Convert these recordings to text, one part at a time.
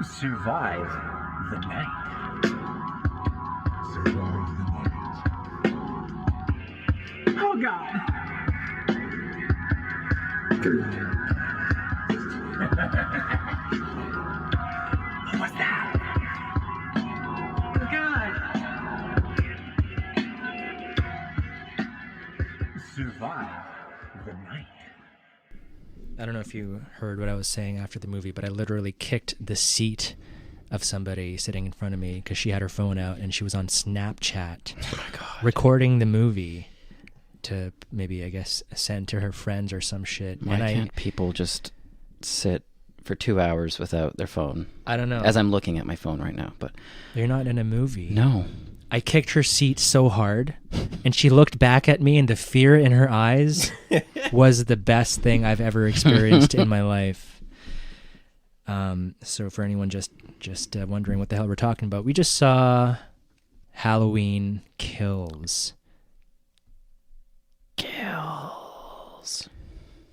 Survive the night. Survive the night. Oh God! What was that? Oh God! Survive the night. I don't know if you heard what I was saying after the movie, but I literally kicked the seat of somebody sitting in front of me because she had her phone out and she was on Snapchat recording the movie to maybe, I guess, send to her friends or some shit. Why can't people just sit for 2 hours without their phone? I don't know. As I'm looking at my phone right now, but You're not in a movie. no. I kicked her seat so hard, and she looked back at me, and the fear in her eyes was the best thing I've ever experienced in my life. So for anyone just wondering what the hell we're talking about, we just saw Halloween Kills.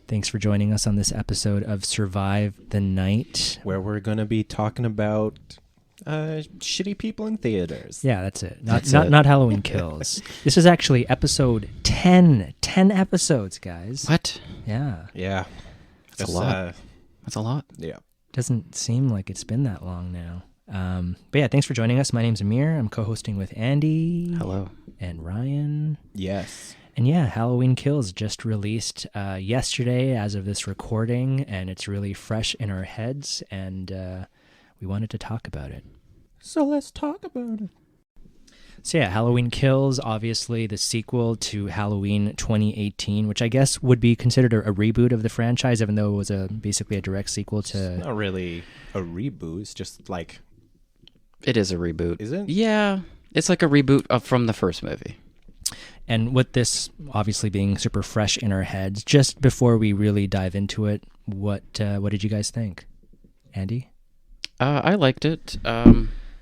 Thanks for joining us on this episode of Survive the Night. Where we're going to be talking about shitty people in theaters. Yeah, that's it. Not Halloween Kills. This is actually episode 10. 10 episodes, guys. What? Yeah. Yeah. That's a lot. That's a lot. Yeah. Doesn't seem like it's been that long now. But yeah, thanks for joining us. My name's Amir. I'm co-hosting with Andy. Hello. And Ryan. Yes. And yeah, Halloween Kills just released yesterday as of this recording, and it's really fresh in our heads, and we wanted to talk about it. So let's talk about it. So yeah, Halloween Kills, obviously the sequel to Halloween 2018, which I guess would be considered a reboot of the franchise, even though it was basically a direct sequel to... It's not really a reboot. It's just like... It is a reboot. Is it? Yeah. It's like a reboot from the first movie. And with this obviously being super fresh in our heads, just before we really dive into it, what did you guys think? Andy? I liked it.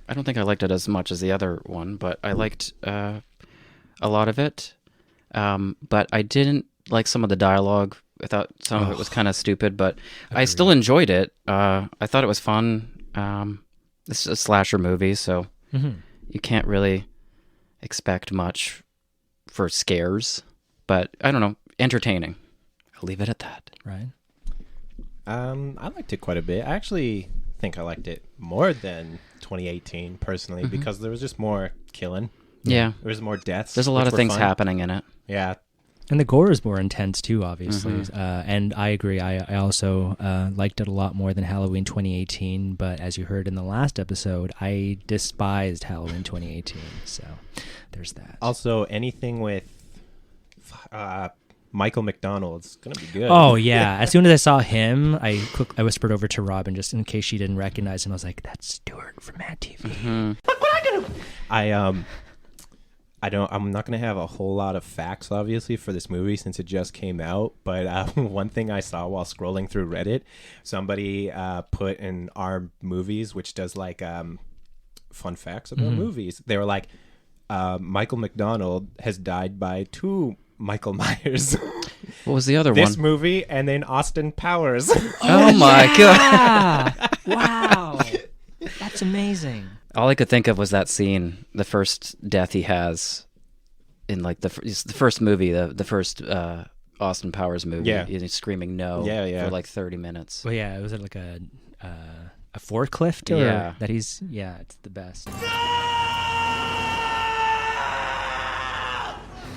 I don't think I liked it as much as the other one, but I liked a lot of it. But I didn't like some of the dialogue. I thought some of it was kind of stupid, but I still enjoyed it. I thought it was fun. This is a slasher movie, so you can't really expect much for scares. But I don't know, entertaining. I'll leave it at that. Right. I liked it quite a bit. I actually think I liked it more than 2018 personally because there was just more killing. Yeah. There was more deaths. There's a lot which of were things fun. happening in it. Yeah. And the gore is more intense too, obviously. And I agree. I also liked it a lot more than Halloween 2018. But as you heard in the last episode, I despised Halloween 2018. So there's that. Also, anything with Michael McDonald's going to be good. Oh, yeah. As soon as I saw him, I whispered over to Robin just in case she didn't recognize him. I was like, that's Stuart from Mad TV. I'm not going to have a whole lot of facts, obviously, for this movie since it just came out. But one thing I saw while scrolling through Reddit, somebody put in our movies, which does like fun facts about movies. They were like, Michael McDonald has died by 2 Michael Myers. What was the other This one? movie and then Austin Powers. Oh my god. Wow. That's amazing. All I could think of was that scene, the first death he has in like the first movie, the first Austin Powers movie. Yeah. He's screaming no Yeah. for like 30 minutes. Well, yeah, it was like a forklift? Or Yeah. That he's, yeah, it's the best.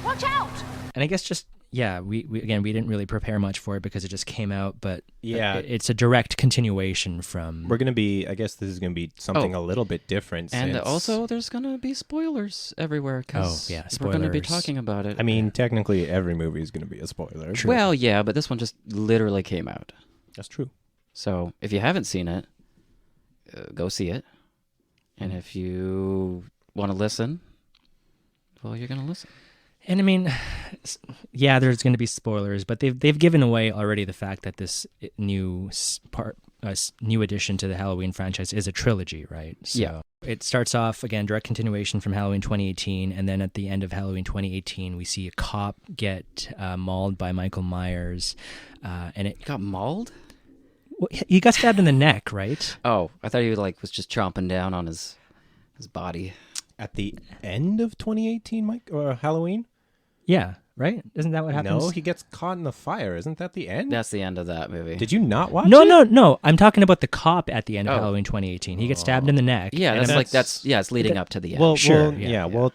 Watch out! And I guess just, yeah, we didn't really prepare much for it because it just came out, but Yeah. it's a direct continuation from... We're going to be, I guess this is going to be something a little bit different. And since, also, there's going to be spoilers everywhere because we're going to be talking about it. I mean, technically every movie is going to be a spoiler. True. Well, yeah, but this one just literally came out. That's true. So if you haven't seen it, go see it. And if you want to listen, well, you're going to listen. And I mean, yeah, there's going to be spoilers, but they've given away already the fact that this new addition to the Halloween franchise is a trilogy, right? So Yeah. It starts off, again, direct continuation from Halloween 2018, and then at the end of Halloween 2018, we see a cop get mauled by Michael Myers, and it Got mauled? Well, he got stabbed in the neck, right? Oh, I thought he was just chomping down on his body. At the end of 2018, Mike, or Halloween? Yeah, right? Isn't that what happens? No, he gets caught in the fire. Isn't that the end? That's the end of that movie. Did you not watch No, it? no. I'm talking about the cop at the end of Oh. Halloween 2018. He gets stabbed in the neck. Yeah, and that's it's leading up to the end. Well, Sure, well, yeah, yeah, yeah. well,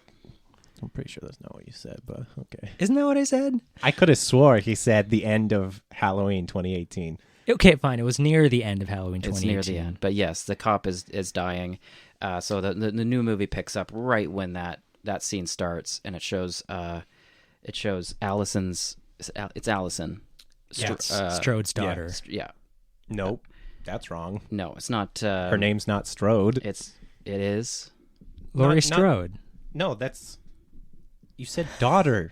I'm pretty sure that's not what you said, but okay. Isn't that what I said? I could have swore he said the end of Halloween 2018. Okay, fine. It was near the end of Halloween 2018. It's near the end. But yes, the cop is dying. So the new movie picks up right when that scene starts, and it shows Allison's. It's Allison. Strode's daughter. Yeah. Nope, that's wrong. No, it's not. Her name's not Strode. It is. Laurie not- Strode. No, that's... You said daughter.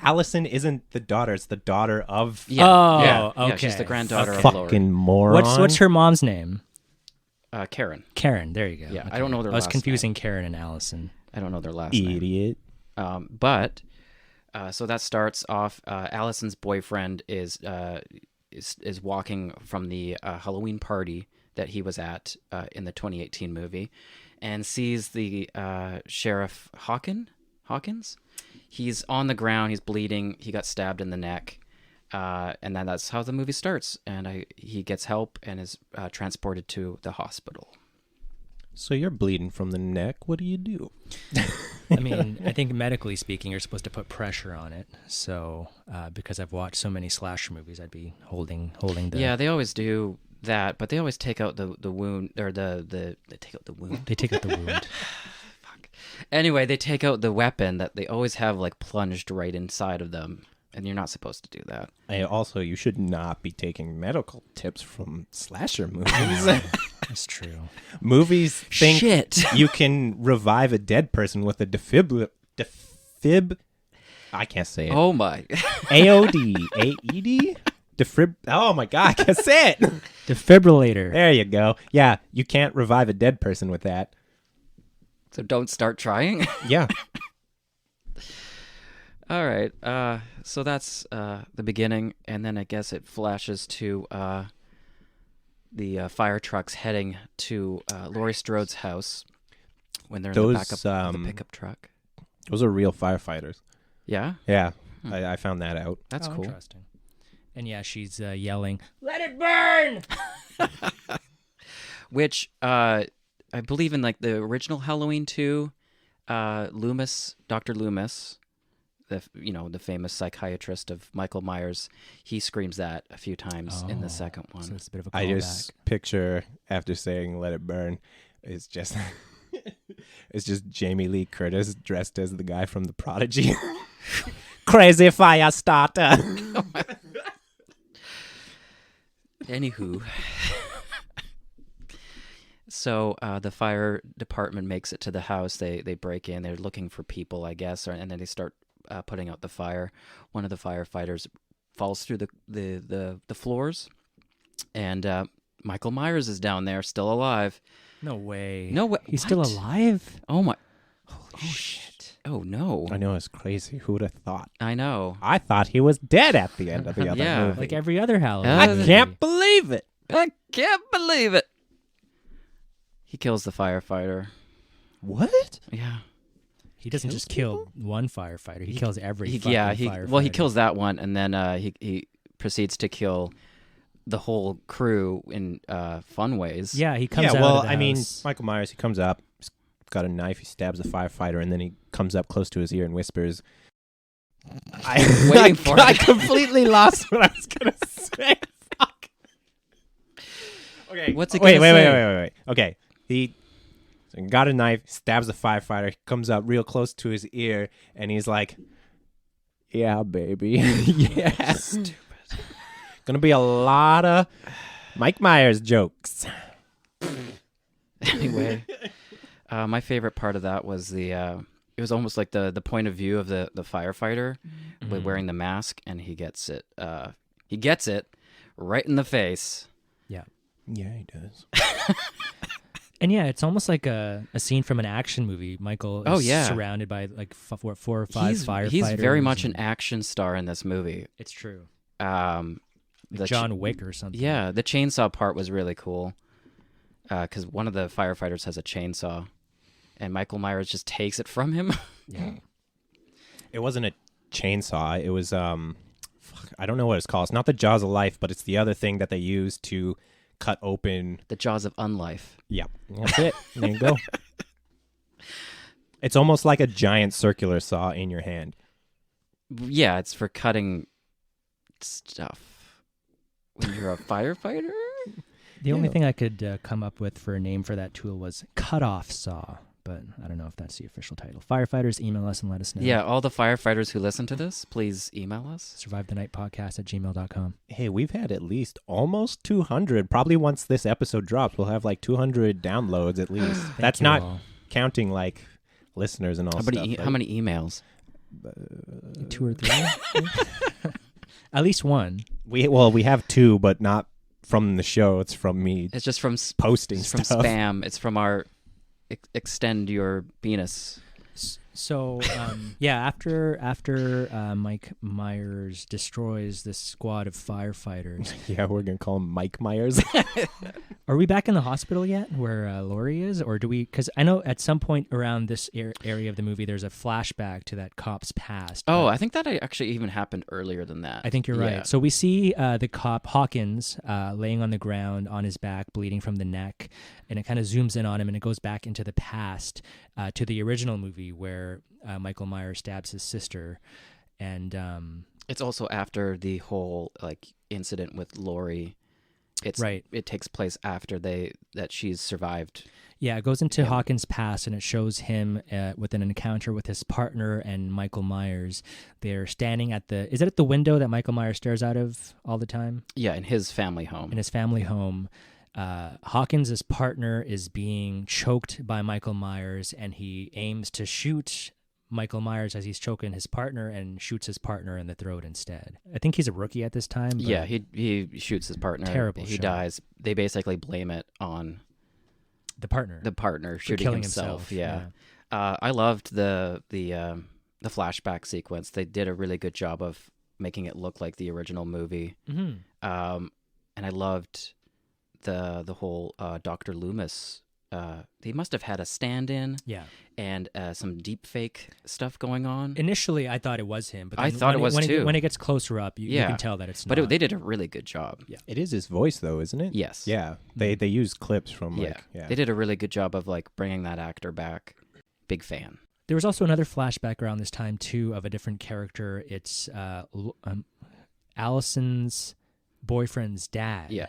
Allison isn't the daughter. It's the daughter of... Yeah. Oh, yeah. Yeah, okay. she's the granddaughter of Laurie. Fucking moron. What's her mom's name? Karen. Karen. There you go. Yeah, I don't know their I was last confusing Karen and Allison. I don't know their last name. Idiot. So that starts off. Allison's boyfriend is walking from the Halloween party that he was at in the 2018 movie, and sees the Sheriff Hawkins. He's on the ground. He's bleeding. He got stabbed in the neck, and then that's how the movie starts. And he gets help and is transported to the hospital. So you're bleeding from the neck. What do you do? I mean, I think medically speaking, you're supposed to put pressure on it. So, because I've watched so many slasher movies, I'd be holding the. Yeah, they always do that, but they always take out the wound, or they take out the wound. They take out the wound. Anyway, they take out the weapon that they always have plunged right inside of them, and you're not supposed to do that. And also, you should not be taking medical tips from slasher movies. That's true. Movies think Shit. you can revive a dead person with a defib. I can't say it. Oh my. AOD. AED? Defib. Oh my God, I can't say it. Defibrillator. There you go. Yeah, you can't revive a dead person with that. So don't start trying. Yeah. All right. So that's the beginning, and then I guess it flashes to the fire trucks heading to Laurie Strode's house when they're in the back of the pickup truck. Those are real firefighters. Yeah, Yeah, I found that out. that's cool. Interesting. And yeah, she's yelling, "Let it burn!" Which I believe in the original Halloween 2, Dr. Loomis, the famous psychiatrist of Michael Myers, he screams that a few times in the second one. So it's a bit of a I callback. just picture after saying "Let it burn," it's just it's just Jamie Lee Curtis dressed as the guy from The Prodigy. Crazy fire starter. Anywho. So the fire department makes it to the house. They break in. They're looking for people, I guess, and then they start putting out the fire. One of the firefighters falls through the floors, and Michael Myers is down there, still alive. No way. No way. He's still What? alive? Oh my! Holy shit. Oh no! I know, it's crazy. Who would have thought? I know. I thought he was dead at the end of the other Yeah. movie. Like every other Halloween. I movie. Can't believe it. I can't believe it. He kills the firefighter. What? Yeah. He doesn't just kill one firefighter. He kills every fucking firefighter. Well, he kills that one, and then he proceeds to kill the whole crew in fun ways. Yeah, he comes Yeah, out well, of the I mean, house. Michael Myers, he comes up, he's got a knife, he stabs the firefighter, and then he comes up close to his ear and whispers, Waiting for I it. completely lost what I was going to say. Fuck. Okay. What's it wait, gonna wait, wait, say? wait, wait, wait. Okay. He got a knife, stabs the firefighter, comes up real close to his ear, and he's like, yeah, baby. Yeah. Stupid. Gonna be a lot of Mike Myers jokes. Anyway, my favorite part of that was it was almost like the point of view of the firefighter with wearing the mask, and he gets it right in the face. Yeah. Yeah, he does. And yeah, it's almost like a scene from an action movie. Michael is surrounded by like four or five firefighters. He's very much an action star in this movie. It's true. the John Wick or something. Yeah, the chainsaw part was really cool because one of the firefighters has a chainsaw, and Michael Myers just takes it from him. Yeah. It wasn't a chainsaw. It was I don't know what it's called. It's not the jaws of life, but it's the other thing that they use to cut open. The jaws of unlife. Yeah, that's it. There you go. It's almost like a giant circular saw in your hand. Yeah, it's for cutting stuff when you're a firefighter. The only thing I could come up with for a name for that tool was cutoff saw, but I don't know if that's the official title. Firefighters, email us and let us know. Yeah, all the firefighters who listen to this, please email us. survivethenightpodcast@gmail.com. Hey, we've had at least almost 200. Probably once this episode drops, we'll have like 200 downloads at least. That's you not all. counting like listeners and all How stuff. how many emails? 2 or 3? At least one. We have 2, but not from the show. It's from me It's just from posting it's from stuff. spam. It's from our extend your penis. So, after Mike Myers destroys this squad of firefighters, Yeah, we're gonna call him Mike Myers. are we back in the hospital yet where Laurie is? Or do we, because I know at some point around this area of the movie, there's a flashback to that cop's past. Oh, but I think that actually even happened earlier than that. I think you're right. Yeah. So we see the cop, Hawkins, laying on the ground on his back, bleeding from the neck, and it kind of zooms in on him, and it goes back into the past to the original movie where Michael Myers stabs his sister. And It's also after the whole incident with Laurie. It's right. It takes place after that she's survived. Yeah, it goes into Hawkins' past, and it shows him with an encounter with his partner and Michael Myers. They're standing at is it at the window that Michael Myers stares out of all the time? Yeah, in his family home. In his family home. Hawkins' partner is being choked by Michael Myers, and he aims to shoot Michael Myers as he's choking his partner and shoots his partner in the throat instead. I think he's a rookie at this time. But Yeah, he shoots his partner. Terrible He shot. dies. They basically blame it on the partner. the partner for shooting killing himself. Yeah. I loved the flashback sequence. They did a really good job of making it look like the original movie. Mm-hmm. And I loved the whole Dr. Loomis. They must have had a stand-in Yeah. and some deep fake stuff going on. Initially, I thought it was him, but I then thought it was when too. When it gets closer up, you Yeah. can tell that it's But not. they did a really good job. Yeah. It is his voice, though, isn't it? Yes. Yeah, they use clips from They did a really good job of bringing that actor back. Big fan. There was also another flashback around this time, too, of a different character. It's Allison's boyfriend's dad. Yeah.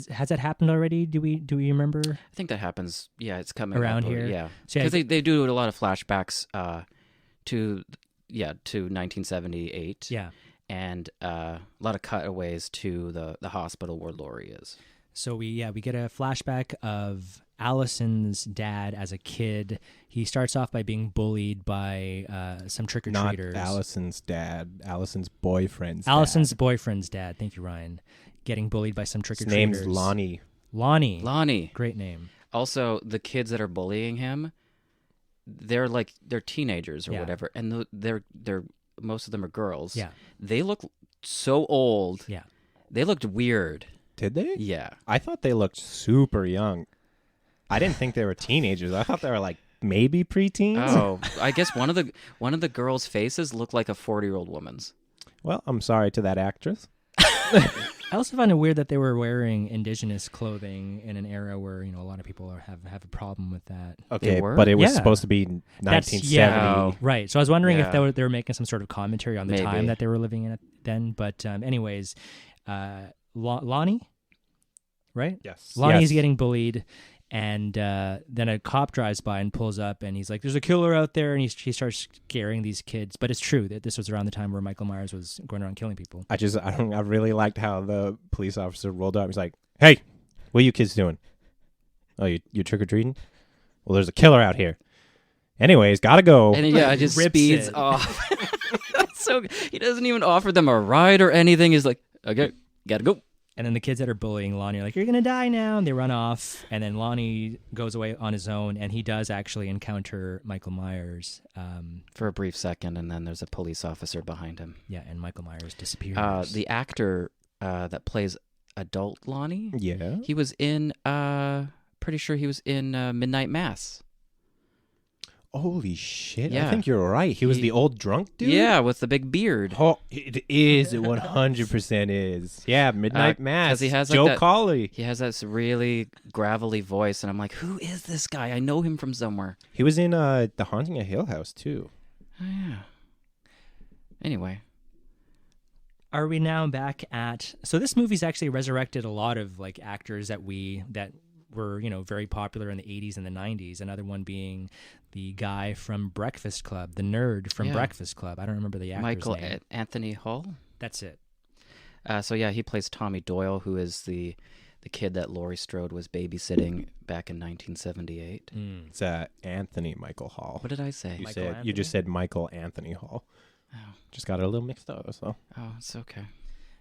Has that happened already? Do we remember? I think that happens. Yeah, it's coming Around up, here? Yeah, So, because they do a lot of flashbacks to 1978. Yeah. And a lot of cutaways to the hospital where Laurie is. So we get a flashback of Allison's dad as a kid. He starts off by being bullied by some trick-or-treaters. Not Allison's dad. Allison's boyfriend's Allison's dad. boyfriend's dad. Thank you, Ryan. Getting bullied by some His trick-or-treaters. name's Lonnie. Lonnie. Great name. Also, the kids that are bullying him, they're teenagers or Yeah. whatever, and they're most of them are girls. Yeah. They look so old. Yeah. They looked weird. Did they? Yeah. I thought they looked super young. I didn't think they were teenagers. I thought they were maybe preteens. Oh, I guess one of the girls' faces looked like a 40-year-old woman's. Well, I'm sorry to that actress. I also find it weird that they were wearing indigenous clothing in an era where a lot of people have a problem with that. Okay, were? but it was Yeah. supposed to be That's- 1970. yeah. Right. So I was wondering if Yeah. they were making some sort of commentary on the Maybe. time that they were living in it then. But anyways, Lonnie, right? Yes. Lonnie's Yes. getting bullied, and then a cop drives by and pulls up, and he's like, "There's a killer out there," and he starts scaring these kids. But it's true that this was around the time where Michael Myers was going around killing people. I really liked how the police officer rolled up. He's like, "Hey, what are you kids doing? Oh, you trick or treating? Well, there's a killer out here. Anyways, gotta go." And yeah, it just Rips speeds it. off. So he doesn't even offer them a ride or anything. He's like, okay, gotta go. And then the kids that are bullying Lonnie are like, "You're going to die now." And they run off. And then Lonnie goes away on his own. And he does actually encounter Michael Myers. For a brief second, and then there's a police officer behind him. Yeah, and Michael Myers disappears. The actor that plays adult Lonnie. Yeah. He was in. Pretty sure he was in Midnight Mass. Holy shit! I Yeah. think you're right. He was the old drunk dude. Yeah, with the big beard. Oh, it is. It 100% is. Yeah, Midnight Mass. 'cause he has, like, Joe that- Colley. He has this really gravelly voice, and I'm like, who is this guy? I know him from somewhere. He was in The Haunting of Hill House too. Oh, yeah. Anyway. Are we now back at? So this movie's actually resurrected a lot of like actors that were very popular in the 80s and the 90s. Another one being the guy from Breakfast Club, the nerd from Yeah. Breakfast Club. I don't remember the actor's Michael name. Anthony Hall. That's it. So yeah, he plays Tommy Doyle, who is the kid that Laurie Strode was babysitting back in 1978. It's Anthony Michael Hall. What did I say? You just said Michael Anthony Hall. Oh. Just got it a little mixed up. So Oh, it's okay.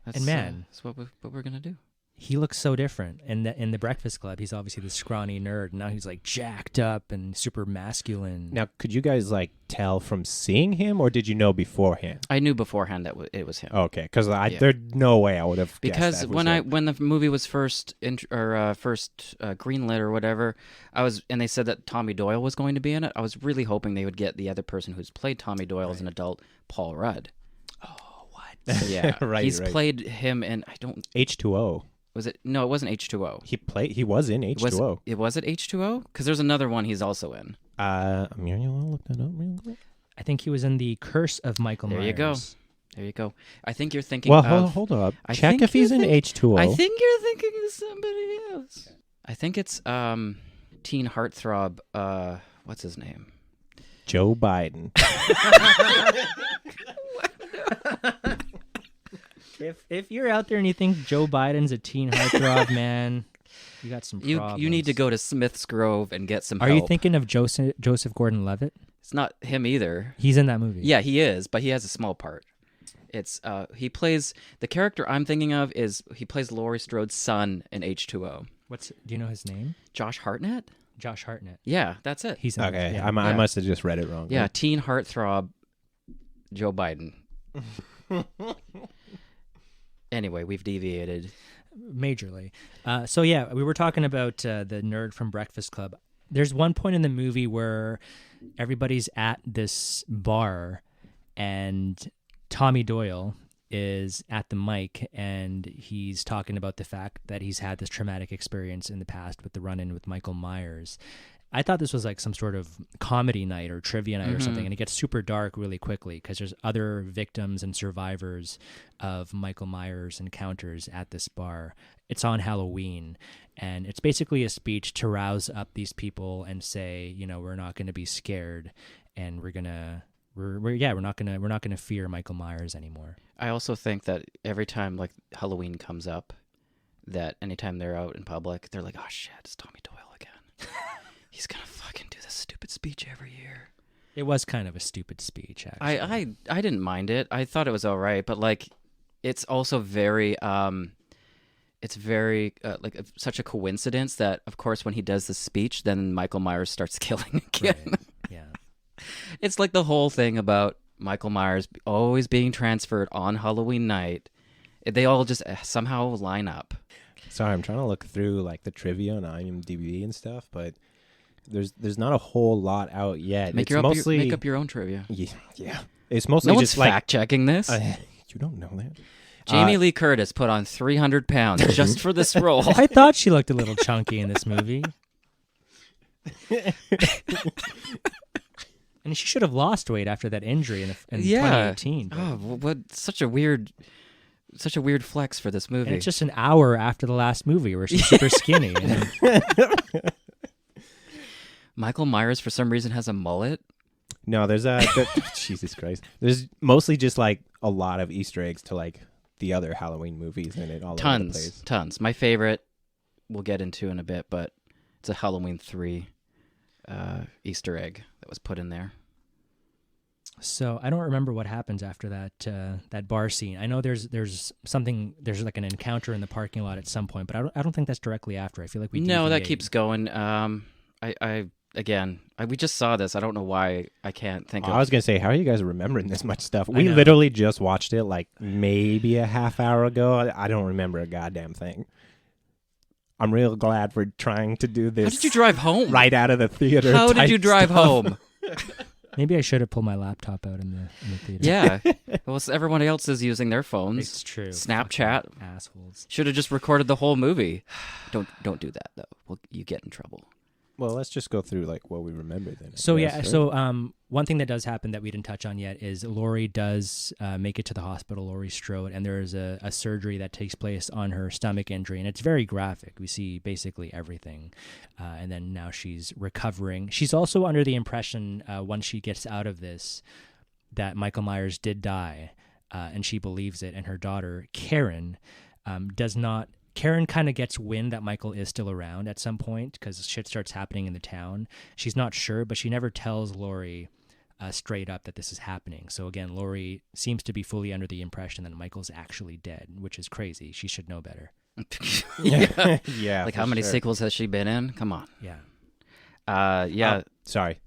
That's, And man- that's what we're gonna do. He looks so different. In the Breakfast Club, he's obviously the scrawny nerd. Now he's like jacked up and super masculine. now, could you guys like tell from seeing him, or did you know beforehand? I knew beforehand that it was him. Okay, because Yeah. there's no way I would have Because guessed that when was him. when the movie was first greenlit or whatever, and they said that Tommy Doyle was going to be in it, I was really hoping they would get the other person who's played Tommy Doyle as an adult, Paul Rudd. Oh, what? So, yeah, Right, he's right. played him in. I don't. H2O. Was it? No, it wasn't H2O. He was in H2O. Was it H2O? Because there's another one he's also in. You want to look that up real quick? I think he was in The Curse of Michael There Myers. you go. There you go. I think you're thinking. Well, of, hold up. I Check think if he's you're in think- H2O. I think you're thinking of somebody else. I think it's teen heartthrob. What's his name? Joe Biden. If you're out there and you think Joe Biden's a teen heartthrob, man, you got some problems. You need to go to Smith's Grove and get some Are help. you thinking of Joseph Gordon-Levitt? It's not him either. He's in that movie. Yeah, he is, but he has a small part. It's he plays the character I'm thinking of is he plays Laurie Strode's son in H2O. Do you know his name? Josh Hartnett? Josh Hartnett. Yeah, that's it. He's in Okay, yeah. I Yeah. must have just read it wrong. Yeah, teen heartthrob Joe Biden. Anyway, we've deviated. Majorly. So yeah, we were talking about the nerd from Breakfast Club. There's one point in the movie where everybody's at this bar and Tommy Doyle is at the mic and he's talking about the fact that he's had this traumatic experience in the past with the run-in with Michael Myers. I thought this was like some sort of comedy night or trivia night or something, and it gets super dark really quickly because there's other victims and survivors of Michael Myers encounters at this bar. It's on Halloween, and it's basically a speech to rouse up these people and say, we're not going to be scared, and we're not gonna fear Michael Myers anymore. I also think that every time like Halloween comes up, that anytime they're out in public, they're like, "Oh shit, it's Tommy Doyle again. He's gonna fucking do this stupid speech every year." It was kind of a stupid speech, actually. I didn't mind it. I thought it was all right, but like, it's also very such a coincidence that of course when he does the speech, then Michael Myers starts killing again. Right. Yeah. It's like the whole thing about Michael Myers always being transferred on Halloween night. They all just somehow line up. Sorry, I'm trying to look through like the trivia on IMDb and stuff, but there's not a whole lot out yet. Make up your own trivia. Yeah. It's mostly No one's just like fact checking this. you don't know that. Jamie Lee Curtis put on 300 pounds just for this role. I thought she looked a little chunky in this movie. And she should have lost weight after that injury in 2018. but- Oh, what such a weird flex for this movie. And it's just an hour after the last movie where she's super skinny. And Michael Myers for some reason has a mullet. No, there's Jesus Christ. There's mostly just like a lot of Easter eggs to like the other Halloween movies in it all over the place. Tons. My favorite we'll get into in a bit, but it's a Halloween 3 Easter egg that was put in there. so I don't remember what happens after that bar scene. I know there's like an encounter in the parking lot at some point, but I don't think that's directly after. I feel like we No, that deviate. keeps going. again, we just saw this. I don't know why I can't think of. I was gonna say, how are you guys remembering this much stuff? I We know. literally just watched it like maybe a half hour ago. I don't remember a goddamn thing. I'm real glad we're trying to do this. How did you drive home? right out of the theater? How did type you drive stuff. home? Maybe I should have pulled my laptop out in the theater. Yeah. Well, everyone else is using their phones. It's true. Snapchat. Fucking assholes. Should have just recorded the whole movie. Don't do that though. Well, you get in trouble. Well, let's just go through like what we remember then. I So guess, yeah, right? so one thing that does happen that we didn't touch on yet is Lori does make it to the hospital. Lori Strode, and there is a surgery that takes place on her stomach injury, and it's very graphic. We see basically everything, and then now she's recovering. She's also under the impression once she gets out of this that Michael Myers did die, and she believes it. And her daughter Karen does not. Karen kind of gets wind that Michael is still around at some point because shit starts happening in the town. She's not sure, but she never tells Lori straight up that this is happening. So again, Lori seems to be fully under the impression that Michael's actually dead, which is crazy. She should know better. Yeah. yeah. Like for how many sure. sequels has she been in? Come on. Yeah. Yeah. Sorry.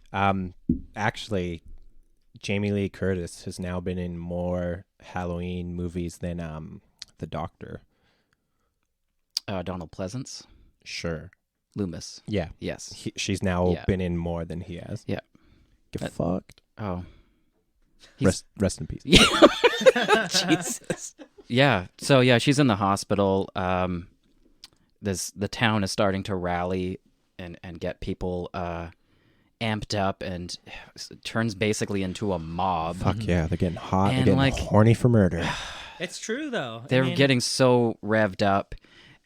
Actually, Jamie Lee Curtis has now been in more Halloween movies than The Doctor. Donald Pleasance. Sure. Loomis. Yeah. Yes. She's now Yeah. been in more than he has. Yeah. Get fucked. Oh. Rest in peace. Jesus. Yeah. So yeah, she's in the hospital. The town is starting to rally and get people amped up, and it turns basically into a mob. Fuck yeah, they're getting hot. And, They're getting like- horny for murder. It's true, though. They're getting so revved up,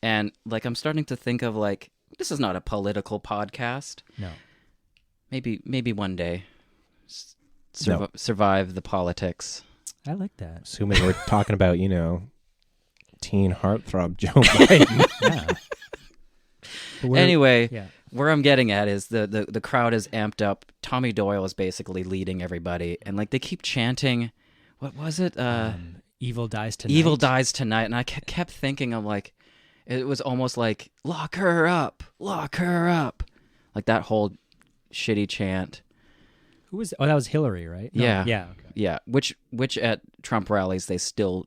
and like I'm starting to think of like this is not a political podcast. No. Maybe one day No. survive the politics. I like that. Assuming we're talking about, teen heartthrob Joe Biden. Yeah. But we're- Anyway, Yeah. where I'm getting at is the crowd is amped up. Tommy Doyle is basically leading everybody, and like they keep chanting, what was it? Evil dies tonight. Evil dies tonight, and I kept thinking of like, it was almost like lock her up, like that whole shitty chant. Who was? Oh, that was Hillary, right? No, Yeah. Yeah. Okay. Yeah, which at Trump rallies they still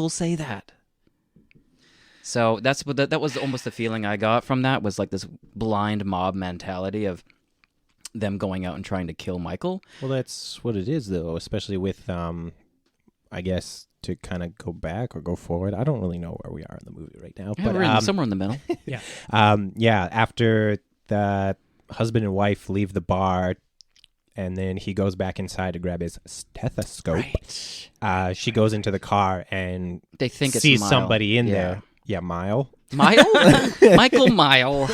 say that. So that's what that was almost the feeling I got from that, was like this blind mob mentality of them going out and trying to kill Michael. Well, that's what it is, though, especially with, I guess, to kind of go back or go forward. I don't really know where we are in the movie right now. Yeah, but we're somewhere in the middle. yeah, after the husband and wife leave the bar, and then he goes back inside to grab his stethoscope. Right. She goes into the car and They think it's sees Mile. somebody in Yeah. there. Yeah, Mile. Mile? Michael Mile.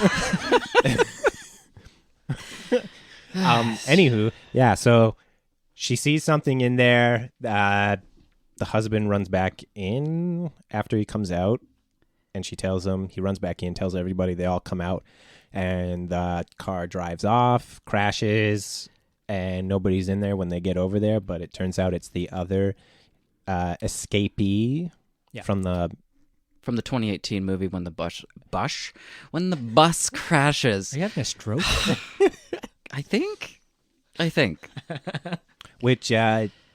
Anywho, yeah, so she sees something in there. The husband runs back in after he comes out, and she tells him, he runs back in, tells everybody, they all come out, and the car drives off, crashes, and nobody's in there when they get over there, but it turns out it's the other escapee Yeah. from the... From the 2018 movie when the bus crashes. Are you having a stroke? I think. Which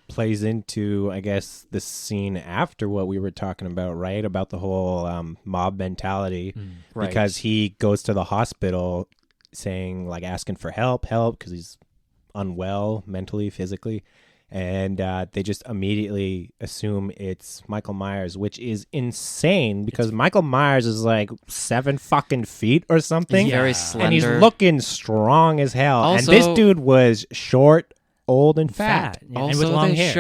plays into, I guess, the scene after what we were talking about, right? About the whole mob mentality. Right. Because he goes to the hospital saying, like, asking for help, because he's unwell mentally, physically. And they just immediately assume it's Michael Myers, which is insane because Michael Myers is like 7 fucking feet or something. He's very Yeah. slender. And he's looking strong as hell. Also- and this dude was short, old, and fat. Yeah, Also, and with long they hair.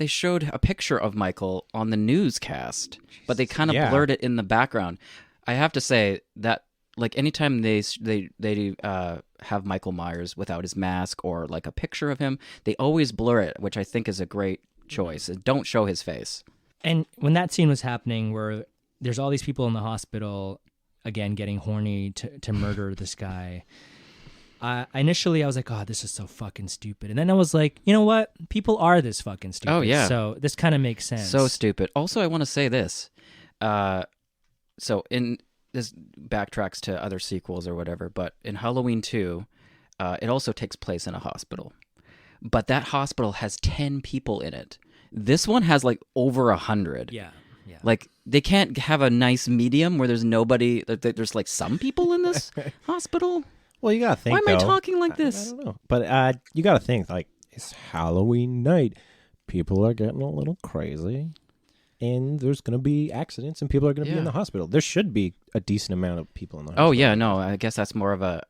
showed a picture of Michael on the newscast, but they kind of Yeah. blurred it in the background. I have to say that, like, anytime they have Michael Myers without his mask or like a picture of him, they always blur it, which I think is a great choice. Don't show his face. And when that scene was happening, where there's all these people in the hospital, again, getting horny to murder this guy, initially I was like, oh, this is so fucking stupid. And then I was like, you know what? People are this fucking stupid. Oh, yeah. So this kind of makes sense. So stupid. Also, I want to say this. So in this backtracks to other sequels or whatever, but in Halloween 2, it also takes place in a hospital. But that hospital has 10 people in it. This one has like over 100. Yeah. Like they can't have a nice medium where there's nobody. There's like some people in this hospital. Well, you gotta think. Why am I though, talking like I this? don't know, but you gotta think like it's Halloween night. People are getting a little crazy, and there's gonna be accidents, and people are gonna be in the hospital. There should be a decent amount of people in the hospital. Oh yeah, no, I guess that's more of a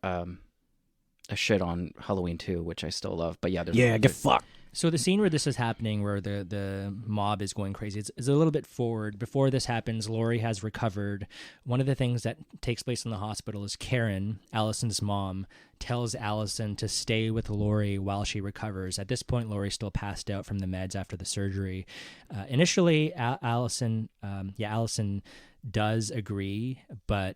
shit on Halloween 2, which I still love. But yeah, get fucked. So the scene where this is happening, where the mob is going crazy, is a little bit forward. Before this happens, Laurie has recovered. One of the things that takes place in the hospital is Karen, Allison's mom, tells Allison to stay with Laurie while she recovers. At this point, Laurie's still passed out from the meds after the surgery. Initially, Allison does agree, but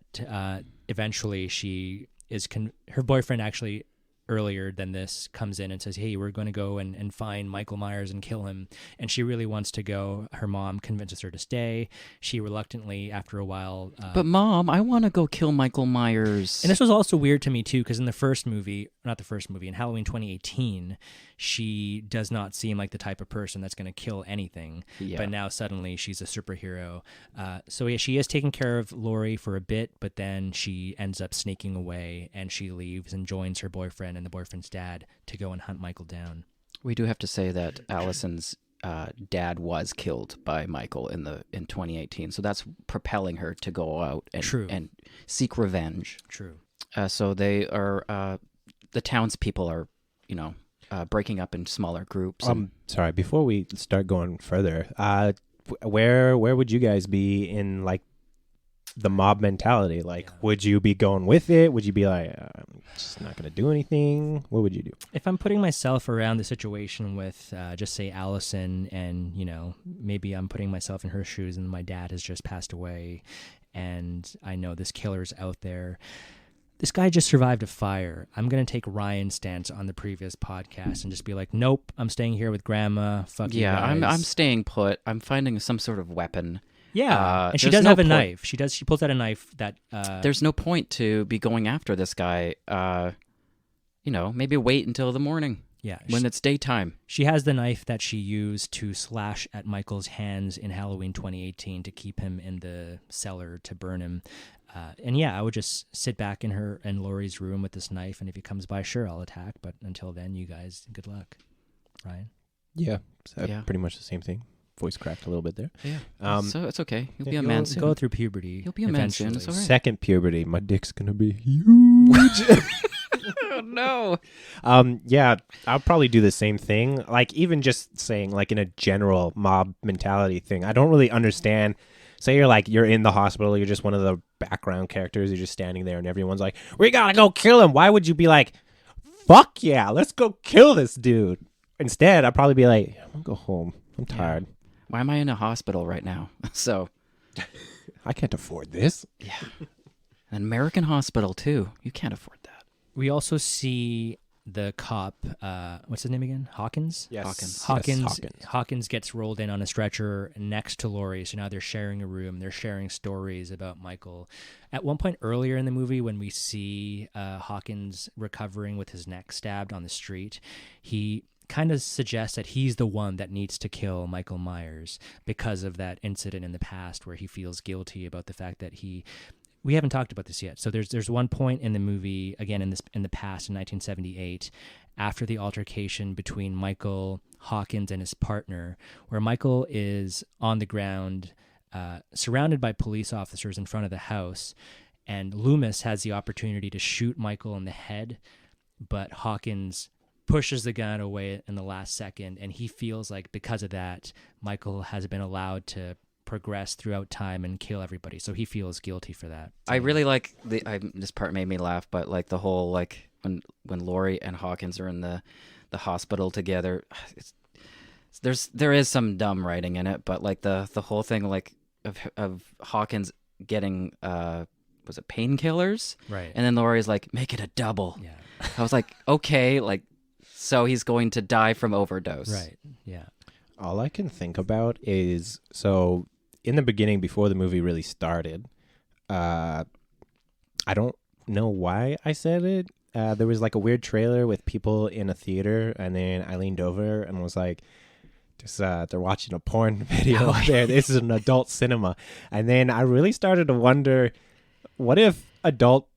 eventually she is her boyfriend actually earlier than this comes in and says, hey, we're going to go and find Michael Myers and kill him. And she really wants to go. Her mom convinces her to stay. She reluctantly, after a while... but Mom, I want to go kill Michael Myers. And this was also weird to me, too, because in the first movie, in Halloween 2018, she does not seem like the type of person that's going to kill anything. Yeah. But now suddenly she's a superhero. So yeah, she is taking care of Laurie for a bit, but then she ends up sneaking away and she leaves and joins her boyfriend and the boyfriend's dad to go and hunt Michael down. We do have to say that Allison's dad was killed by Michael in 2018, so that's propelling her to go out and seek revenge. True. So they are the townspeople are, breaking up in smaller groups. Sorry, before we start going further, where would you guys be in like the mob mentality? Like, would you be going with it? Would you be like, I'm just not going to do anything? What would you do? If I'm putting myself around the situation with, just say Allison, and, maybe I'm putting myself in her shoes and my dad has just passed away and I know this killer's out there. This guy just survived a fire. I'm going to take Ryan's stance on the previous podcast and just be like, nope, I'm staying here with grandma. Fuck you guys. I'm staying put. I'm finding some sort of weapon. Yeah, and she does have a knife. She pulls out a knife that... there's no point to be going after this guy. Maybe wait until the morning. Yeah. When it's daytime. She has the knife that she used to slash at Michael's hands in Halloween 2018 to keep him in the cellar to burn him. I would just sit back in her and Laurie's room with this knife, and if he comes by, sure, I'll attack. But until then, you guys, good luck. Ryan? Yeah, pretty much the same thing. Voice cracked a little bit there. Yeah. So it's okay. You'll be a man soon. Go through puberty. You'll be a man soon. It's all right. Second puberty, my dick's gonna be huge. Oh no. I'll probably do the same thing. Like even just saying, like in a general mob mentality thing, I don't really understand. Say you're in the hospital, you're just one of the background characters, you're just standing there and everyone's like, we gotta go kill him. Why would you be like, fuck yeah, let's go kill this dude? Instead, I'd probably be like, I'm gonna go home. I'm tired. Why am I in a hospital right now? So I can't afford this. Yeah. An American hospital too. You can't afford that. We also see the cop, what's his name again? Hawkins? Yes. Hawkins gets rolled in on a stretcher next to Laurie, so now they're sharing a room. They're sharing stories about Michael. At one point earlier in the movie, when we see Hawkins recovering with his neck stabbed on the street, he kind of suggests that he's the one that needs to kill Michael Myers because of that incident in the past where he feels guilty about the fact that we haven't talked about this yet. So there's one point in the movie, again in the past in 1978, after the altercation between Michael Hawkins and his partner, where Michael is on the ground, surrounded by police officers in front of the house, and Loomis has the opportunity to shoot Michael in the head, but Hawkins pushes the gun away in the last second, and he feels like because of that, Michael has been allowed to progress throughout time and kill everybody, so he feels guilty for that. I really like this part made me laugh, but like the whole like when Laurie and Hawkins are in the hospital together, there is some dumb writing in it, but like the whole thing like of Hawkins getting was it painkillers, right? And then Laurie's like, make it a double. Yeah. I was like, okay, like so he's going to die from overdose, right? Yeah. All I can think about is so. In the beginning, before the movie really started, I don't know why I said it. there was like a weird trailer with people in a theater, and then I leaned over and was like, just they're watching a porn video there. This is an adult cinema. And then I really started to wonder, what if adult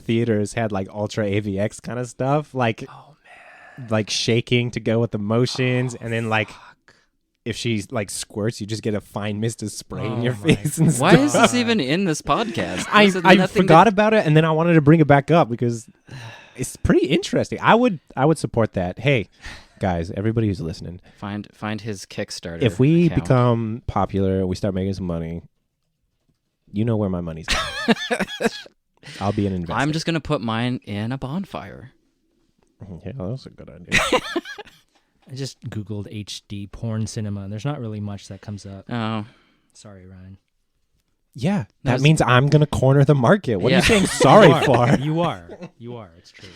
theaters had like ultra AVX kind of stuff, like like shaking to go with the motions, and then like if she like squirts, you just get a fine mist of spray in your face and stuff. Why is this even in this podcast? I forgot about it, and then I wanted to bring it back up because it's pretty interesting. I would support that. Hey, guys, everybody who's listening, Find his Kickstarter. if we account. become popular, we start making some money, you know where my money's going. I'll be an investor. I'm just gonna put mine in a bonfire. Yeah, that's a good idea. I just Googled HD porn cinema, and there's not really much that comes up. Oh, Sorry, Ryan. Yeah, that There's- means I'm going to corner the market. What are Yeah. you saying sorry You are. for? You are. It's true.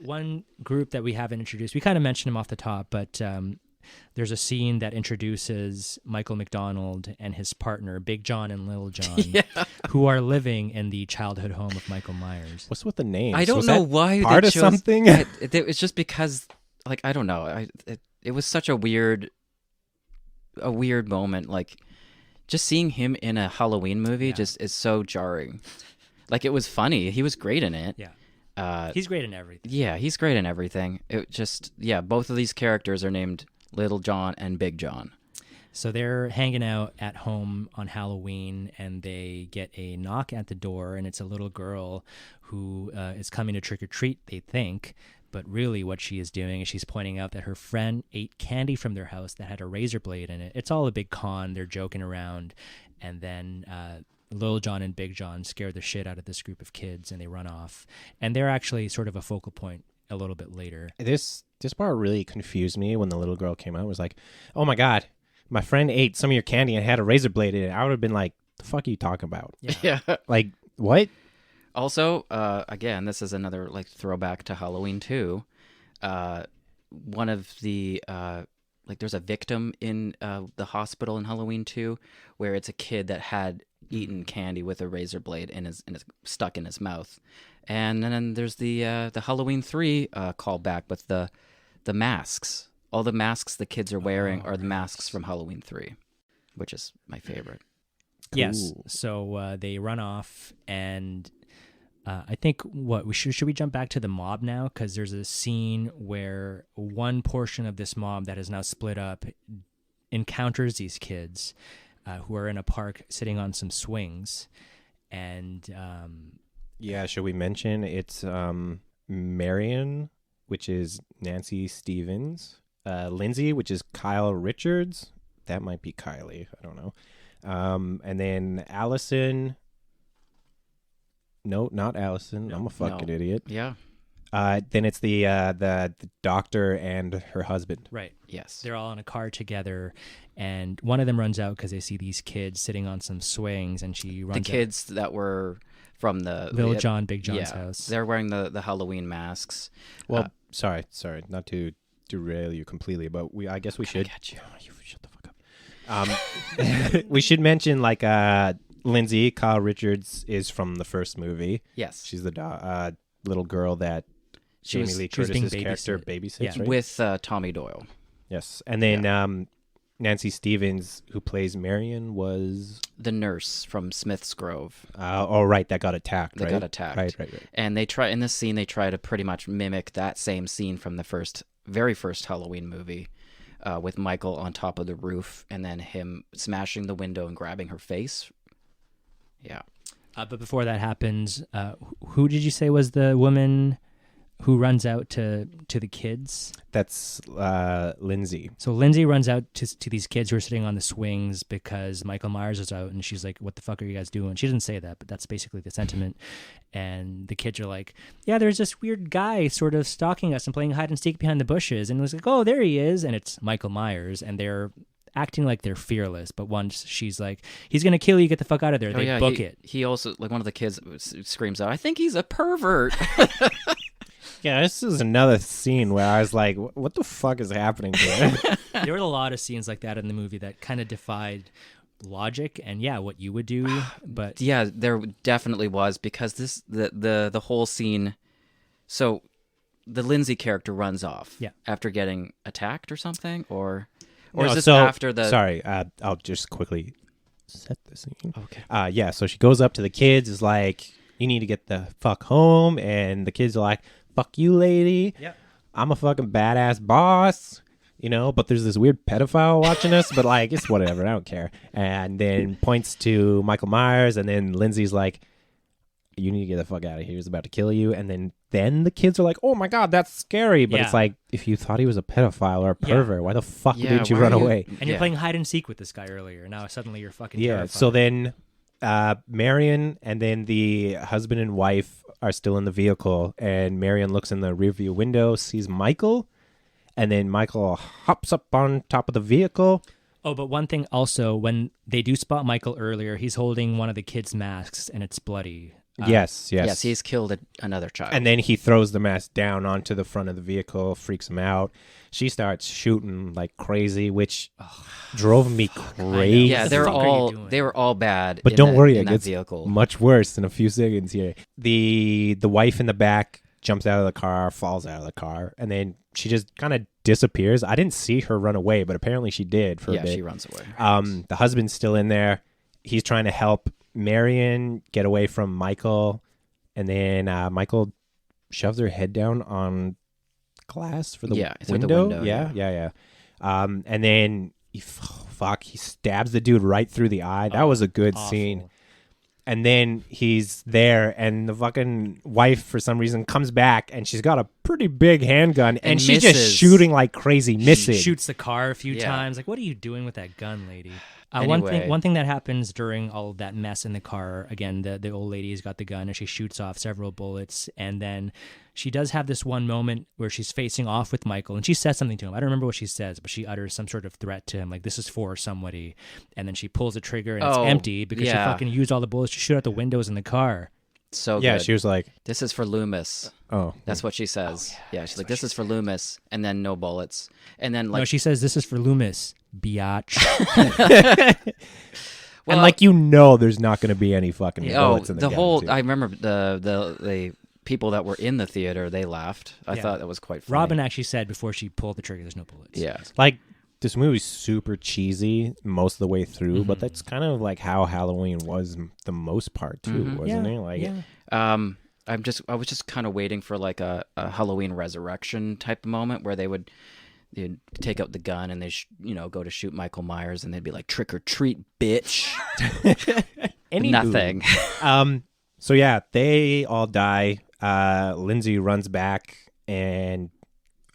One group that we haven't introduced, we kind of mentioned him off the top, but there's a scene that introduces Michael McDonald and his partner, Big John and Little John, who are living in the childhood home of Michael Myers. What's with the names? I don't Was know that why part they of chose, something? It's just because, like, I don't know. It was such a weird moment. Like, just seeing him in a Halloween movie just is so jarring. Like, it was funny. He was great in it. Yeah. He's great in everything. Yeah, he's great in everything. It just, both of these characters are named Little John and Big John. So they're hanging out at home on Halloween, and they get a knock at the door, and it's a little girl who is coming to trick or treat, they think. But really what she is doing is she's pointing out that her friend ate candy from their house that had a razor blade in it. It's all a big con. They're joking around. And then Little John and Big John scare the shit out of this group of kids, and they run off. And they're actually sort of a focal point a little bit later. This part really confused me when the little girl came out. It was like, oh my God, my friend ate some of your candy and had a razor blade in it. I would have been like, the fuck are you talking about? Yeah. Like, what? Also, again, this is another like throwback to Halloween 2. One of the like, there's a victim in the hospital in Halloween 2 where it's a kid that had eaten candy with a razor blade in his stuck in his mouth, and then there's the Halloween 3 callback with the masks. All the masks the kids are wearing are the masks from Halloween 3, which is my favorite. Yes. Cool. So they run off, and I think should we jump back to the mob now? Because there's a scene where one portion of this mob that is now split up encounters these kids who are in a park sitting on some swings, and Yeah, should we mention it's Marion, which is Nancy Stevens, Lindsay, which is Kyle Richards. That might be Kylie. I don't know. And then Allison. No, not Allison. I'm a fucking idiot. Yeah. Then it's the doctor and her husband. right. Yes. They're all in a car together, and one of them runs out because they see these kids sitting on some swings, and she runs The out. kids that were from the Little John, Big John's house. They're wearing the Halloween masks. Well, sorry, not to derail you completely, but I guess we should. Get you. Oh, you shut the fuck up. We should mention like Lindsay, Kyle Richards is from the first movie. Yes. She's the little girl that She Jamie was- Lee she was being Curtis's character babysits, Yeah. right? With Tommy Doyle. Yes, and then Nancy Stevens, who plays Marion, was The nurse from Smith's Grove. right, that got attacked. That right? got attacked. Right. And they try in this scene. They try to pretty much mimic that same scene from the very first Halloween movie, with Michael on top of the roof, and then him smashing the window and grabbing her face. Yeah. But before that happens, who did you say was the woman who runs out to the kids? That's Lindsay. So Lindsay runs out to these kids who are sitting on the swings because Michael Myers is out, and she's like, "What the fuck are you guys doing?" She doesn't say that, but that's basically the sentiment. And the kids are like, "Yeah, there's this weird guy sort of stalking us and playing hide and seek behind the bushes." And it was like, "Oh, there he is!" And it's Michael Myers, and they're acting like they're fearless. But once she's like, "He's gonna kill you, get the fuck out of there," they book it. He also, like, one of the kids screams out, "I think he's a pervert." Yeah, this is another scene where I was like, "What the fuck is happening here?" There were a lot of scenes like that in the movie that kind of defied logic and what you would do. But Yeah, there definitely was, because the whole scene So the Lindsay character runs off. Yeah. After getting attacked or something, or No, is this so- after the? Sorry, I'll just quickly set the scene. Okay. Yeah, so she goes up to the kids, is like, you need to get the fuck home. And the kids are like, fuck you, lady. Yep. I'm a fucking badass boss. But there's this weird pedophile watching us, but like, it's whatever. I don't care. And then points to Michael Myers. And then Lindsay's like, you need to get the fuck out of here. He's about to kill you. And then the kids are like, oh my God, that's scary. But Yeah. it's like, if you thought he was a pedophile or a Yeah. pervert, why the fuck Yeah, didn't you why run are you- away? And you're Yeah. playing hide and seek with this guy earlier. Now suddenly you're fucking Yeah. terrified. So then Marion and then the husband and wife are still in the vehicle. And Marion looks in the rearview window, sees Michael. And then Michael hops up on top of the vehicle. Oh, but one thing also, when they do spot Michael earlier, he's holding one of the kids' masks and it's bloody. Yes. Yes, he's killed another child. And then he throws the mask down onto the front of the vehicle, freaks him out. She starts shooting like crazy, which drove me crazy. yeah, What the fuck are you doing? they were all bad. But in don't that- worry, in it that gets vehicle. much worse in a few seconds here. The wife in the back jumps out of the car, falls out of the car, and then she just kind of disappears. I didn't see her run away, but apparently she did for a Yeah, bit. she runs away. The husband's still in there. He's trying to help Marion get away from Michael, and then Michael shoves her head down on glass for the Yeah, through the window. window, Yeah. And then he stabs the dude right through the eye. That was a good Awful. scene. And then he's there, and the fucking wife, for some reason, comes back, and she's got a pretty big handgun, and she's misses. just shooting like crazy, missing. Shoots the car a few Yeah. times. Like, what are you doing with that gun, lady? Anyway. One thing that happens during all of that mess in the car, again, the old lady's got the gun and she shoots off several bullets, and then she does have this one moment where she's facing off with Michael and she says something to him. I don't remember what she says, but she utters some sort of threat to him, like, this is for somebody, and then she pulls the trigger and it's Oh, empty because yeah. she fucking used all the bullets to shoot out the windows in the car. So Yeah, good. she was like, This is for Loomis. oh. That's what she says. yeah, she's like, this is for Loomis, and then no bullets, and then like, No, she says, this is for Loomis, biatch. And like, there's not going to be any fucking bullets in the the gun, whole. too. I remember the people that were in the theater. They laughed. I Yeah. thought that was quite funny. Robin actually said before she pulled the trigger, there's no bullets. Yeah. Like, this movie's super cheesy most of the way through, but that's kind of like how Halloween was the most part too, wasn't it? Like, yeah. I was just kind of waiting for like a Halloween resurrection type of moment where they'd take out the gun and they go to shoot Michael Myers and they'd be like, trick or treat, bitch. Nothing. So yeah, they all die. Lindsay runs back and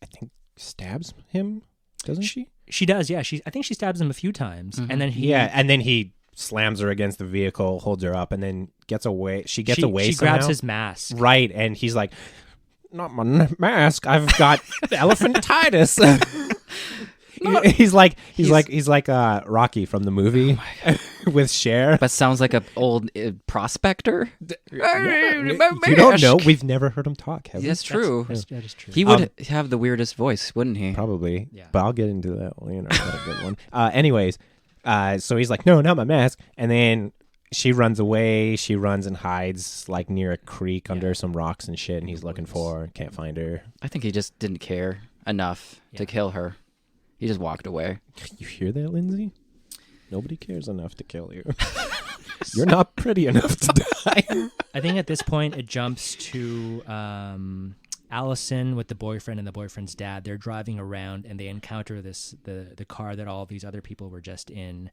I think stabs him, doesn't she? She does, yeah. I think she stabs him a few times, and then And then he slams her against the vehicle, holds her up, and then gets away. She gets away. She somehow. grabs his mask. Right, and he's like, "Not my mask. I've got elephantitis." He's like Rocky from the movie with Cher. But sounds like an old prospector. You don't know. We've never heard him talk. Have we? That's true. That is true. He would have the weirdest voice, wouldn't he? Probably. Yeah. But I'll get into that later. That's a good one. Anyways, so he's like, "No, not my mask," and then she runs away. She runs and hides like near a creek under some rocks and shit, and he's looking for her. Can't find her. I think he just didn't care enough to kill her. He just walked away. You hear that, Lindsay? Nobody cares enough to kill you. You're not pretty enough to die. I think at this point it jumps to Allison with the boyfriend and the boyfriend's dad. They're driving around and they encounter the car that all these other people were just in.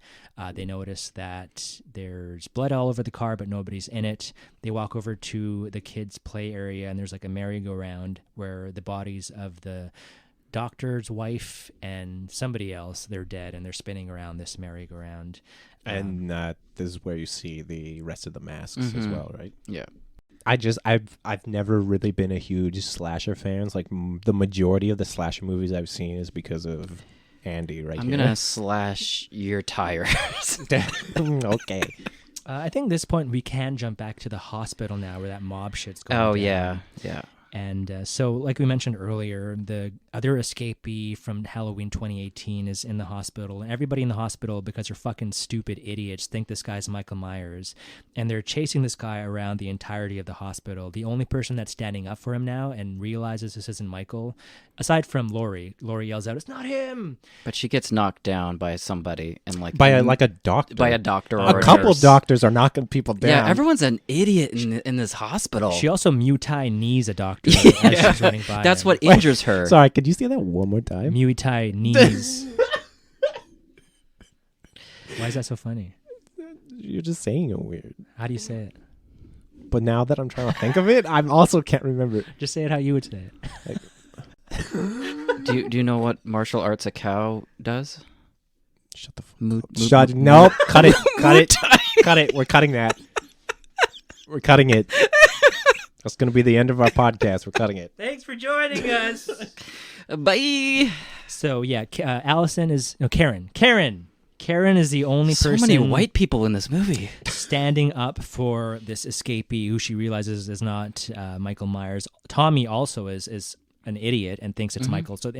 They notice that there's blood all over the car, but nobody's in it. They walk over to the kids' play area and there's like a merry-go-round where the bodies of the doctor's wife and somebody else, they're dead and they're spinning around this merry-go-round. And this is where you see the rest of the masks as well, right? Yeah. I've never really been a huge slasher fan. Like the majority of the slasher movies I've seen is because of Andy right I'm here. gonna slash your tires. Okay. I think at this point we can jump back to the hospital now where that mob shit's going Oh down. yeah. And so, like we mentioned earlier, the other escapee from Halloween 2018 is in the hospital. And everybody in the hospital, because they're fucking stupid idiots, think this guy's Michael Myers. And they're chasing this guy around the entirety of the hospital. The only person that's standing up for him now and realizes this isn't Michael, aside from Laurie yells out, "It's not him!" But she gets knocked down by somebody and by a doctor. By a doctor or A couple nurse. doctors are knocking people down. Yeah, everyone's an idiot in this hospital. She also Muay Thai knees a doctor as she's running by. That's him. what injures her. Sorry, could you say that one more time? Muay Thai knees. Why is that so funny? You're just saying it weird. How do you say it? But now that I'm trying to think of it, I also can't remember. Just say it how you would say it. Do you know what martial arts a cow does? Shut the fuck Moot, up. Shut. Nope. Cut it. Cut it. Cut it. We're cutting that. We're cutting it. That's going to be the end of our podcast. We're cutting it. Thanks for joining us. Bye. So yeah, Karen. Karen is the only So person many white people in this movie. standing up for this escapee who she realizes is not Michael Myers. Tommy also is an idiot and thinks it's Michael. So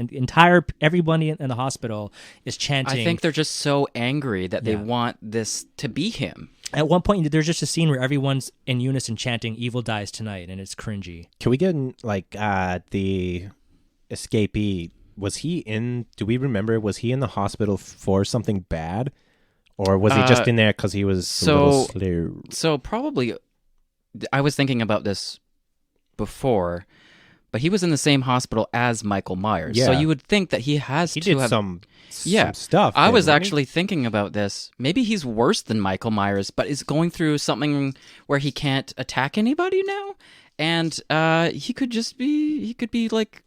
everybody in the hospital is chanting. I think they're just so angry that they Yeah. want this to be him. At one point, there's just a scene where everyone's in unison chanting "Evil dies tonight," and it's cringy. Can we get the escapee? Was he in? Do we remember? Was he in the hospital for something bad, or was he just in there because he was a little slow? So probably, I was thinking about this before, but he was in the same hospital as Michael Myers. So Yeah. you would think that he has He to did have some Yeah. stuff. I was didn't he? actually thinking about this. Maybe he's worse than Michael Myers, but is going through something where he can't attack anybody now, and he could be like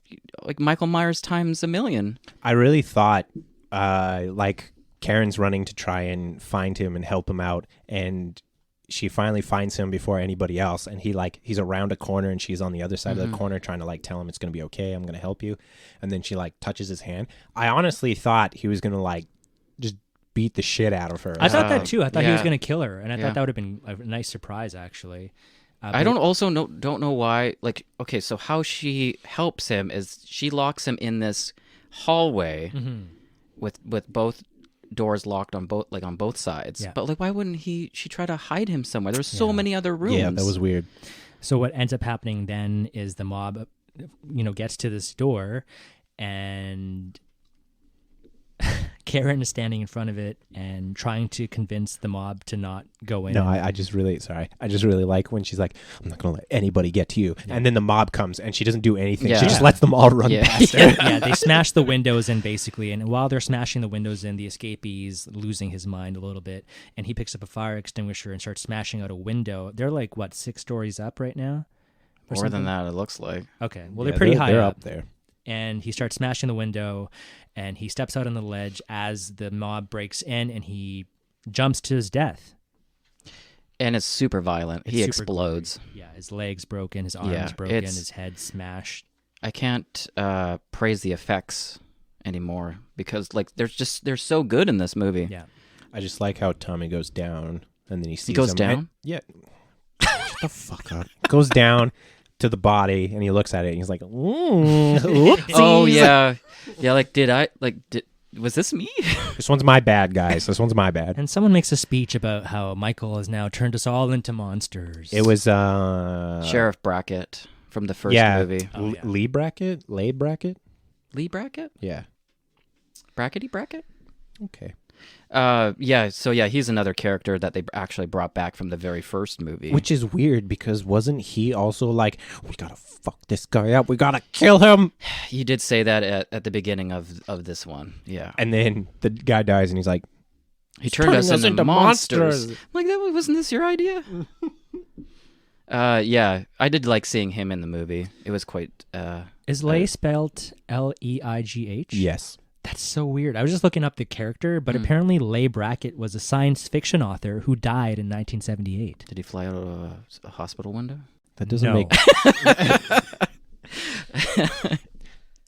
Michael Myers times a million. I really thought Karen's running to try and find him and help him out, and she finally finds him before anybody else, and he's around a corner and she's on the other side of the corner trying to tell him it's going to be okay, I'm going to help you, and then she touches his hand. I honestly thought he was going to just beat the shit out of her. I thought that too. I thought he was yeah. going to kill her, and I Yeah. thought that would have been a nice surprise, actually. I don't know why. Okay, so how she helps him is she locks him in this hallway with both doors locked on both sides. Yeah. But why wouldn't she try to hide him somewhere? There's so many other rooms. Yeah, that was weird. So what ends up happening then is the mob, gets to this door, and Karen is standing in front of it and trying to convince the mob to not go in. No, I just really like when she's like, I'm not going to let anybody get to you. Yeah. And then the mob comes and she doesn't do anything. Yeah. She just lets them all run past her. Yeah, they smash the windows in basically. And while they're smashing the windows in, the escapee's losing his mind a little bit. And he picks up a fire extinguisher and starts smashing out a window. They're 6 stories up right now? More than that, it looks like. Okay, well, they're pretty high they're up. there. And he starts smashing the window, and he steps out on the ledge as the mob breaks in, and he jumps to his death. And it's super violent. He explodes. Gory. Yeah, his legs broken, his arms broken, his head smashed. I can't praise the effects anymore because they're so good in this movie. Yeah, I just like how Tommy goes down, and then he sees He goes him. down? Yeah. Shut the fuck up. Goes down to the body, and he looks at it, and he's like, whoopsies. Oh yeah, was this me? This one's my bad, guys. This one's my bad. and someone makes a speech about how Michael has now turned us all into monsters. It was Sheriff Brackett from the first movie. Oh, yeah. Lee Brackett? Lee Brackett? Yeah. Brackety Brackett? Okay. He's another character that they actually brought back from the very first movie. Which is weird because wasn't he also like, we gotta fuck this guy up, we gotta kill him? He did say that at the beginning of this one. Yeah. And then the guy dies and he's like, He turned us turning into monsters. Like, wasn't this your idea? I did like seeing him in the movie. It was quite... Is Leigh spelled Leigh? yes. That's so weird. I was just looking up the character, but apparently Leigh Brackett was a science fiction author who died in 1978. Did he fly out of a hospital window? That doesn't No. make...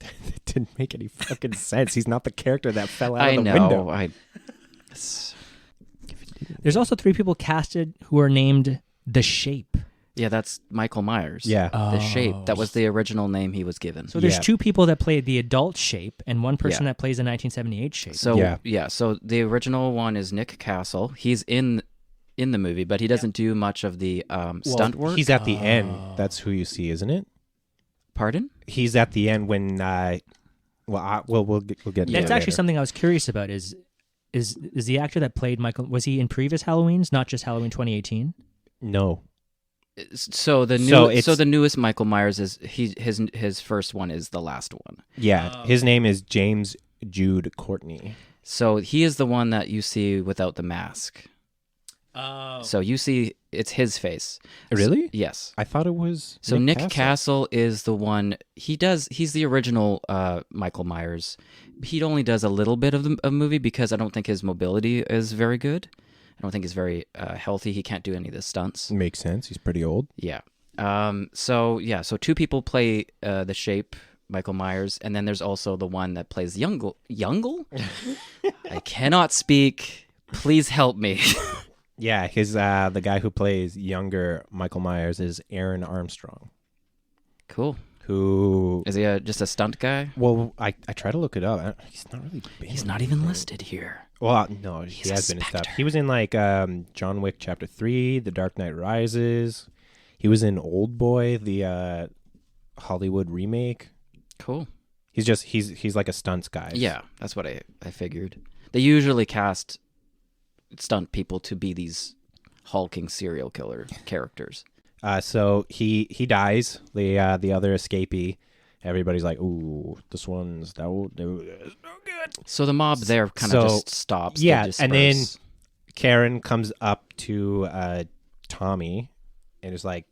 It didn't make any fucking sense. He's not the character that fell out of the window. There's also 3 people casted who are named The Shape. Yeah, that's Michael Myers. Yeah. The Shape. That Oh. was the original name he was given. So there's Yeah. two people that play the adult Shape and one person Yeah. that plays the 1978 Shape. So Yeah. so the original one is Nick Castle. He's in the movie, but he doesn't do much of the stunt work. He's at the end. That's who you see, isn't it? Pardon? He's at the end when. We'll get. Into That's it actually later. something I was curious about. Is the actor that played Michael? Was he in previous Halloweens, not just Halloween 2018? No. So the the newest Michael Myers is his first one is the last one. Yeah, his name is James Jude Courtney. So he is the one that you see without the mask. Oh. So you see it's his face. Really? Yes. I thought it was. So Nick Castle is the one. He's the original Michael Myers. He only does a little bit of the movie because I don't think his mobility is very good. I don't think he's very healthy. He can't do any of the stunts. Makes sense. He's pretty old. Yeah. So two people play the Shape, Michael Myers, and then there's also the one that plays Youngle. I cannot speak. Please help me. Yeah, the guy who plays younger Michael Myers is Aaron Armstrong. Cool. Who Is he just a stunt guy? Well, I try to look it up. He's not really been. He's not even listed here. Well, no, He's he a has been in stuff. specter. He was in like John Wick Chapter 3, The Dark Knight Rises. He was in Old Boy, the Hollywood remake. Cool. He's like a stunts guy. Yeah, that's what I figured. They usually cast stunt people to be these hulking serial killer characters. So he dies. The other escapee. Everybody's like, "Ooh, this one's no good." So the mob there kind of So, just stops. They yeah, and then disperse. Karen comes up to Tommy and is like,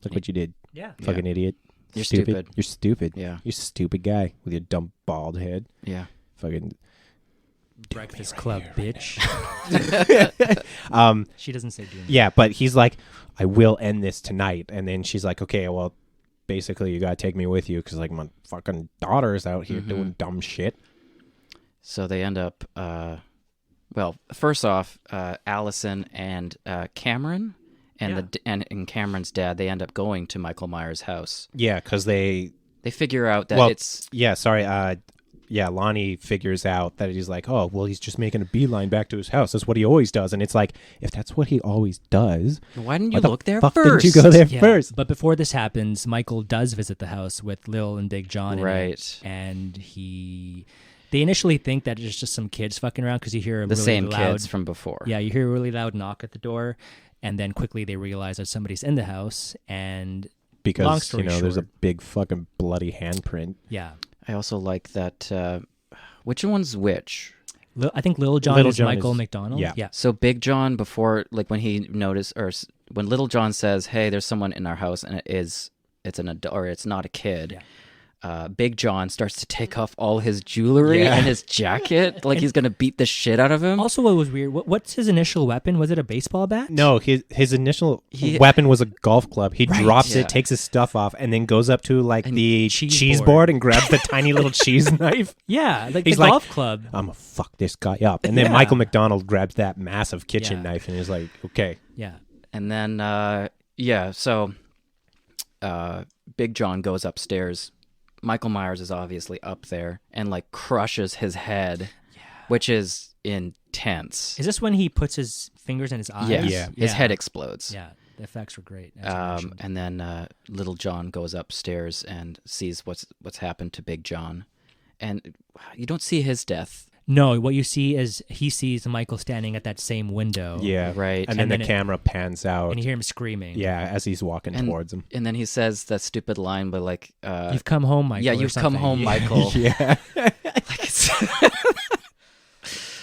"Look what you did, Yeah. fucking idiot! You're stupid. You're stupid. Yeah. You're a stupid guy with your dumb bald head. Yeah. Fucking Breakfast Club, bitch. She doesn't say do me. yeah." But he's like, "I will end this tonight." And then she's like, "Okay, well, basically, you gotta take me with you because like my fucking daughter's out here doing dumb shit." So they end up. Well, first off, Allison and Cameron and Cameron's dad, they end up going to Michael Myers' house. Yeah, because they figure out that it's Lonnie figures out that he's like, oh, well, he's just making a beeline back to his house. That's what he always does. And it's like, if that's what he always does, why didn't you why the look there fuck first? didn't you go there Yeah, first? but before this happens, Michael does visit the house with Lil and Big John in it, Right. and they initially think that it's just some kids fucking around because you hear a The really same loud, kids from before. Yeah, you hear a really loud knock at the door, and then quickly they realize that somebody's in the house, and long Because, story there's a short. big fucking bloody handprint. yeah, I also like that. Which one's which? I think Lil John Little is John Michael is- McDonald. yeah. yeah, So Big John, before, like when he noticed, when Little John says, "Hey, there's someone in our house," and it's an adult, or it's not a kid. Big John starts to take off all his jewelry Yeah. and his jacket, like he's gonna beat the shit out of him. Also, what was weird? What's his initial weapon? Was it a baseball bat? No, his initial He- weapon was a golf club. He Right. drops Yeah. it, takes his stuff off, and then goes up to like And the cheese cheese board. board and grabs the tiny little cheese knife. Yeah, like He's the like, golf club. I'm gonna fuck this guy up. And then Yeah. Michael McDonald grabs that massive kitchen Yeah. knife and is like, okay. Yeah, And then, so Big John goes upstairs. Michael Myers is obviously up there and like crushes his head, which is intense. is this when he puts his fingers in his eyes? Yeah. Yeah. His head explodes. Yeah, the effects were great. as you mentioned. And then Little John goes upstairs and sees what's happened to Big John, and you don't see his death. No, what you see is he sees Michael standing at that same window. Yeah. Right. And then And the then camera pans out. And you hear him screaming. Yeah, as he's walking towards him. And then he says that stupid line, but like, You've come home, Michael. yeah, or you've come something. home, Michael. Yeah. Like it's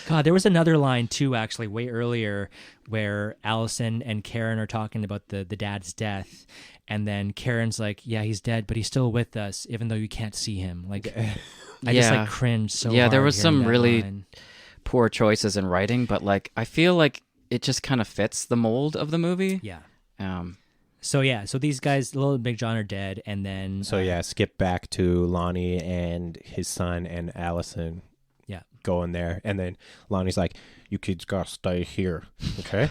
God, there was another line too, actually, way earlier, where Allison and Karen are talking about the dad's death, and then Karen's like, "Yeah, he's dead, but he's still with us, even though you can't see him." Like, I just Yeah. like cringed so. Yeah, there hard was hearing some that really line. poor choices in writing, but like I feel like it just kind of fits the mold of the movie. Yeah. Um, So these guys, Little and Big John, are dead, and then So yeah, skip back to Lonnie and his son and Allison yeah, going there. And then Lonnie's like, you kids gotta stay here, okay?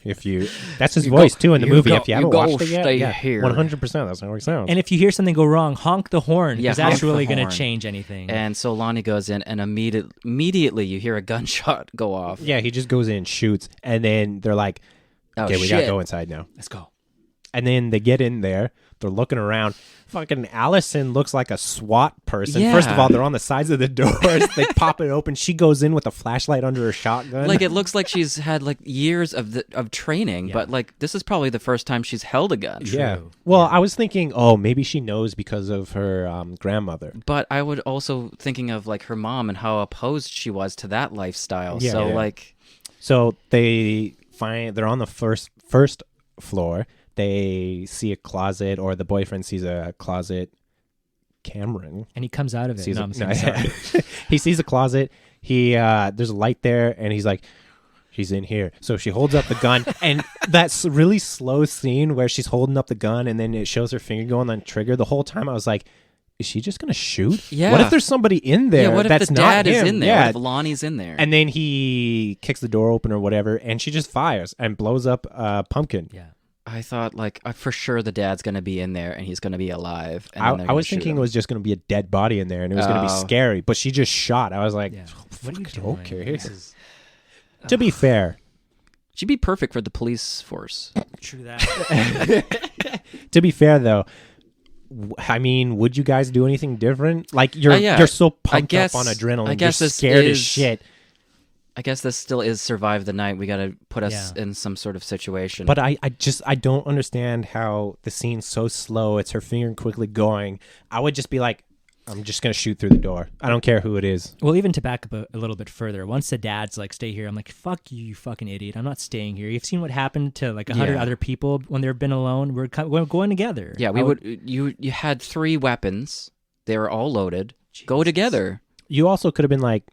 That's his You voice go- too in the you movie. go- If you you haven't go watched it yet, stay yeah, here. 100%. That's how he sounds. And if you hear something go wrong, honk the horn, Yeah, because that's honk the really going to horn. change anything. And so Lonnie goes in, and immediately you hear a gunshot go off. yeah, he just goes in, shoots, and then they're like, Oh, "Okay, we gotta shit. go inside now." Let's go. And then they get in there. They're looking around. Fucking Allison looks like a SWAT person. Yeah. First of all, they're on the sides of the doors. They pop it open. She goes in with a flashlight under her shotgun. Like, it looks like she's had like years of training, but like this is probably the first time she's held a gun. yeah. True. Well, I was thinking, oh, maybe she knows because of her grandmother. But I would also thinking of like her mom and how opposed she was to that lifestyle. Yeah. So Yeah. like, So they're on the first floor. They see a closet, or the boyfriend sees a closet. Cameron And he comes out of it. sees No, a, I'm no, sorry. he sees a closet. There's a light there, and he's like, she's in here. So she holds up the gun, and that's a really slow scene where she's holding up the gun, and then it shows her finger going on trigger. The whole time I was like, is she just gonna shoot? Yeah. What if there's somebody in there? yeah, what if that's the not dad is him? in there? Yeah. What if Lonnie's in there? And then he kicks the door open or whatever, and she just fires and blows up a pumpkin. Yeah. I thought like for sure the dad's gonna be in there and he's gonna be alive. And then they're I gonna was shoot thinking him. it was just going to be a dead body in there, and it was going to be Oh. scary. But she just shot. I was like, Yeah. What are you fucking doing? okay. This is To be fair, She'd be perfect for the police force. true that. to be fair though, I mean, would you guys do anything different? Like you're Yeah. you're so I pumped guess- up on adrenaline, I guess you're this scared as is- shit. I guess this still is survive the night. We got to put us Yeah. in some sort of situation. But I don't understand how the scene's so slow. It's her finger quickly going. I would just be like, I'm just gonna shoot through the door. I don't care who it is. Well, even to back up a little bit further, once the dad's like, stay here, I'm like, fuck you, you fucking idiot. I'm not staying here. You've seen what happened to like 100 Yeah. other people when they've been alone. We're going together. yeah, I you had 3 weapons. They were all loaded. Go Jesus. together. You also could have been like,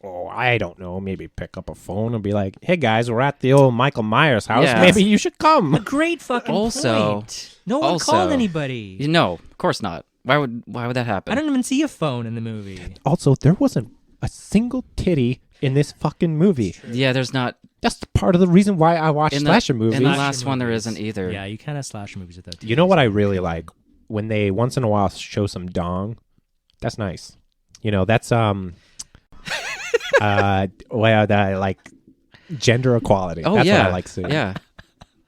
oh, I don't know, maybe pick up a phone and be like, hey guys, we're at the old Michael Myers house. Yeah. Maybe you should come. Great fucking Also- point. No one called anybody. No, of course not. Why would that happen? I don't even see a phone in the movie. Also, there wasn't a single titty in this fucking movie. Yeah, there's not. That's part of the reason why I watch In slasher the movies. last one, there movies. isn't either. Yeah, you kind of slasher movies with that. You know what I really like? When they once in a while show some dong. That's nice. You know, that's like gender equality. Oh That's yeah, what I like seeing. yeah,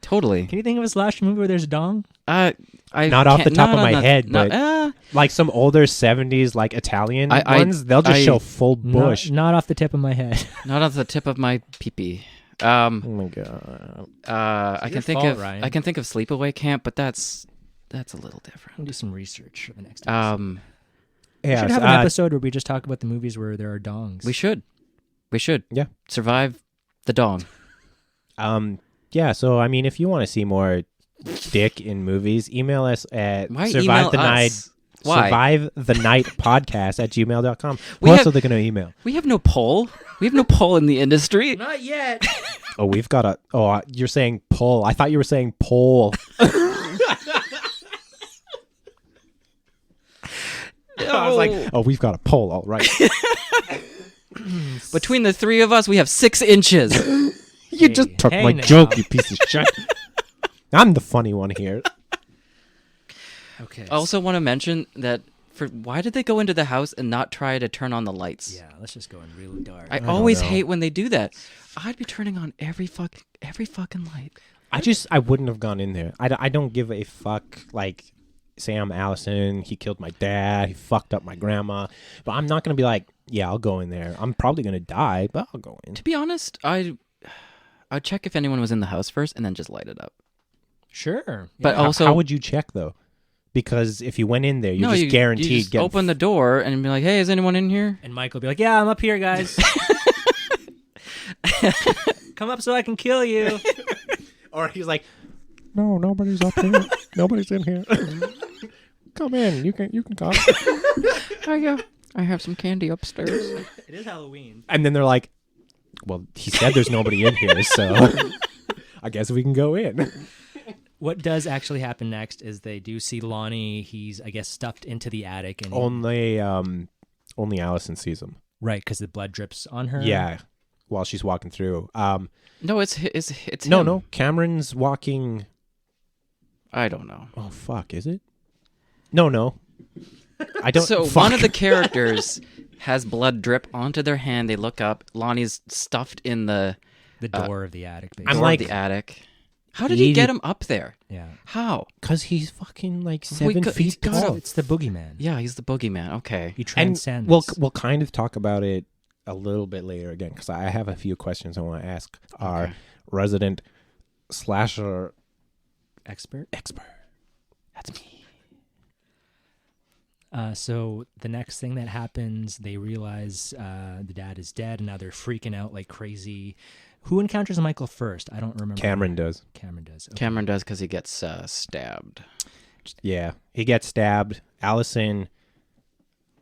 totally. Can you think of a slasher movie where there's dong? I Not off the can't- top no, of no, my not- head, no, but- Like some older 70s like Italian ones, they'll just show full bush. Not off the tip of my head. not off the tip of my pee-pee. Oh my god. I your can think fault, of Ryan. I can think of Sleepaway Camp, but that's a little I'll different. do some research for the next episode. We Yeah, should have an episode where we just talk about the movies where there are dongs. We should. Yeah. Survive the dong. Yeah, so I mean, if you want to see more dick in movies, email us at Why survive email the night us? Why? survive the night podcast at gmail.com. We Who else have- are they going to email? We have no poll. We have no poll in the industry. Not yet. Oh, we've got a. Oh, you're saying poll. I thought you were saying poll. I was like, oh, we've got a poll. All right. Between the 3 of us, we have 6 inches. You just took hey my now. joke, you piece of shit. I'm the funny one here. Okay. I also want to mention that why did they go into the house and not try to turn on the lights? Yeah, let's just go in really dark. I don't always know. hate when they do that. I'd be turning on every fucking light. I wouldn't have gone in there. I don't give a fuck. Like, say I'm Allison. He killed my dad. He fucked up my grandma. But I'm not going to be like, yeah, I'll go in there. I'm probably going to die, but I'll go in. To be honest, I'd check if anyone was in the house first and then just light it up. Sure. But How- also, how would you check, though? Because if you went in there, you're just guaranteed you just getting open the door and be like, "Hey, is anyone in here?" And Mike will be like, yeah, I'm up here, guys. Come up so I can kill you. Or he's like, no, nobody's up here. Nobody's in here. Come in. You can come. Oh yeah, I have some candy upstairs. It is Halloween. And then they're like, well, he said there's nobody in here, so I guess we can go in. What does actually happen next is they do see Lonnie. He's, I guess, stuffed into the attic. And Only Allison sees him. right, because the blood drips on her. Yeah. while she's walking through. No, it's No, him. no. Cameron's walking. I don't know. Oh fuck, is it? No. I don't. So fuck. one of the characters has blood drip onto their hand. They look up. Lonnie's stuffed in the door of the attic, I'm basically. door like- of the attic. How did he get him up there? Yeah. How? Because he's fucking like 7 he's feet got tall. It's the boogeyman. Yeah, he's the boogeyman. Okay. He And transcends. we'll kind of talk about it a little bit later again because I have a few questions I want to ask our Okay. resident slasher expert. That's me. So the next thing that happens, they realize the dad is dead, and now they're freaking out like crazy. Who encounters Michael first? I don't remember. Cameron does. Cameron does. Okay. Cameron does because he gets stabbed. Yeah, he gets stabbed. Allison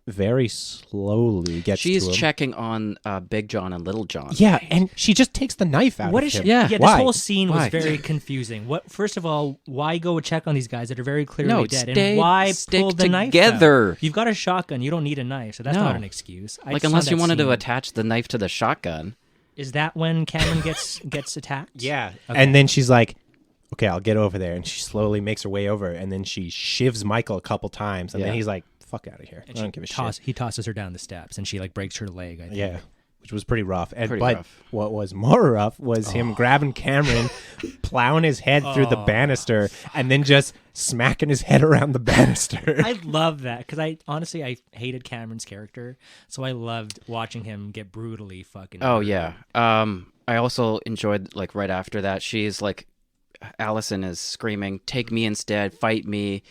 very slowly gets She's to him. checking on Big John and Little John. Yeah, and she just takes the knife out What of is him. she? Yeah. This Why? whole scene was Why? very confusing. What? First of all, why go check on these guys that are very clearly No, dead? stay- And why stick pull the knife together. out? You've got a shotgun. You don't need a knife, so that's No. not an excuse. I Like just unless found you that wanted to scene- attach the knife to the shotgun. Is that when Cameron gets attacked? Yeah. Okay. And then she's like, okay, I'll get over there. And she slowly makes her way over. And then she shivs Michael a couple times. And then Yeah. he's like, fuck out of here. And I don't give a shit. he tosses her down the steps, and she like breaks her leg. I think. Yeah. Which was pretty rough. And Pretty but rough. what was more rough was him grabbing Cameron, plowing his head through the banister, and then just smacking his head around the banister. I love that because I hated Cameron's character, so I loved watching him get brutally fucking. Oh murdered. yeah. I also enjoyed like right after that. She's like, Allison is screaming, "Take me instead! Fight me!"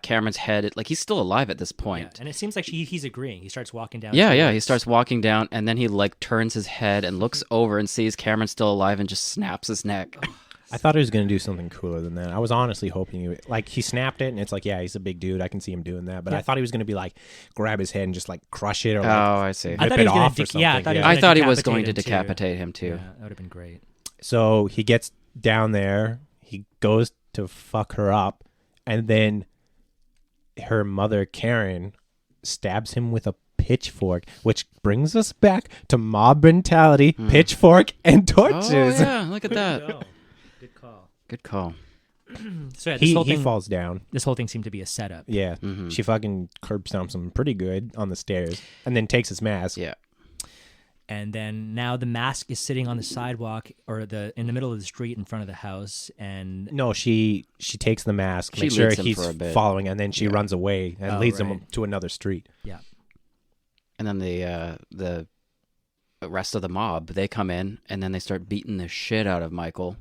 Cameron's head, like he's still alive at this Yeah, point. and it seems like he's agreeing. He starts walking down. Yeah, yeah. He towards- starts walking down, and then he like turns his head and looks over and sees Cameron still alive, and just snaps his neck. I thought he was going to do something cooler than that. I was honestly hoping he snapped it, and it's like, yeah, he's a big dude. I can see him doing that. But I thought he was going to be like, grab his head and just like crush it or like, Oh, I see. I rip thought it he was gonna off or yeah, I something. thought he was I gonna thought he was going to decapitate decapitate him too. Yeah, that would have been great. So he gets down there, he goes to fuck her up, and then her mother, Karen, stabs him with a pitchfork, which brings us back to mob mentality, pitchfork, and torches. Oh yeah, look at that. Good call. Good call. So yeah, this whole He thing falls down. this whole thing seemed to be a setup. Yeah. She fucking curb stomps him pretty good on the stairs and then takes his mask. Yeah. And then now the mask is sitting on the sidewalk or in the middle of the street in front of the house, and No, she takes the mask, She makes sure leads him he's for a bit. following, and then she runs away and Oh, leads him right. to another street. yeah, And then the rest of the mob, they come in and then they start beating the shit out of Michael.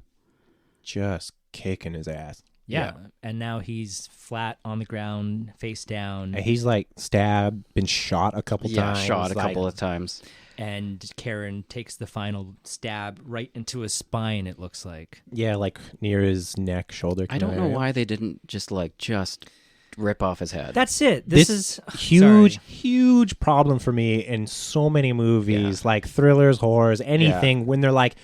Just kicking his ass. yeah, and now he's flat on the ground, face down, And he's like stabbed, been shot a couple Yeah, times. shot a like- couple of times. and Karen takes the final stab right into his spine. It looks like. Yeah, like near his neck, shoulder. I don't know why they didn't just rip off his head. That's it. This is huge, sorry. huge problem for me in so many movies, like thrillers, horrors, anything. When they're like,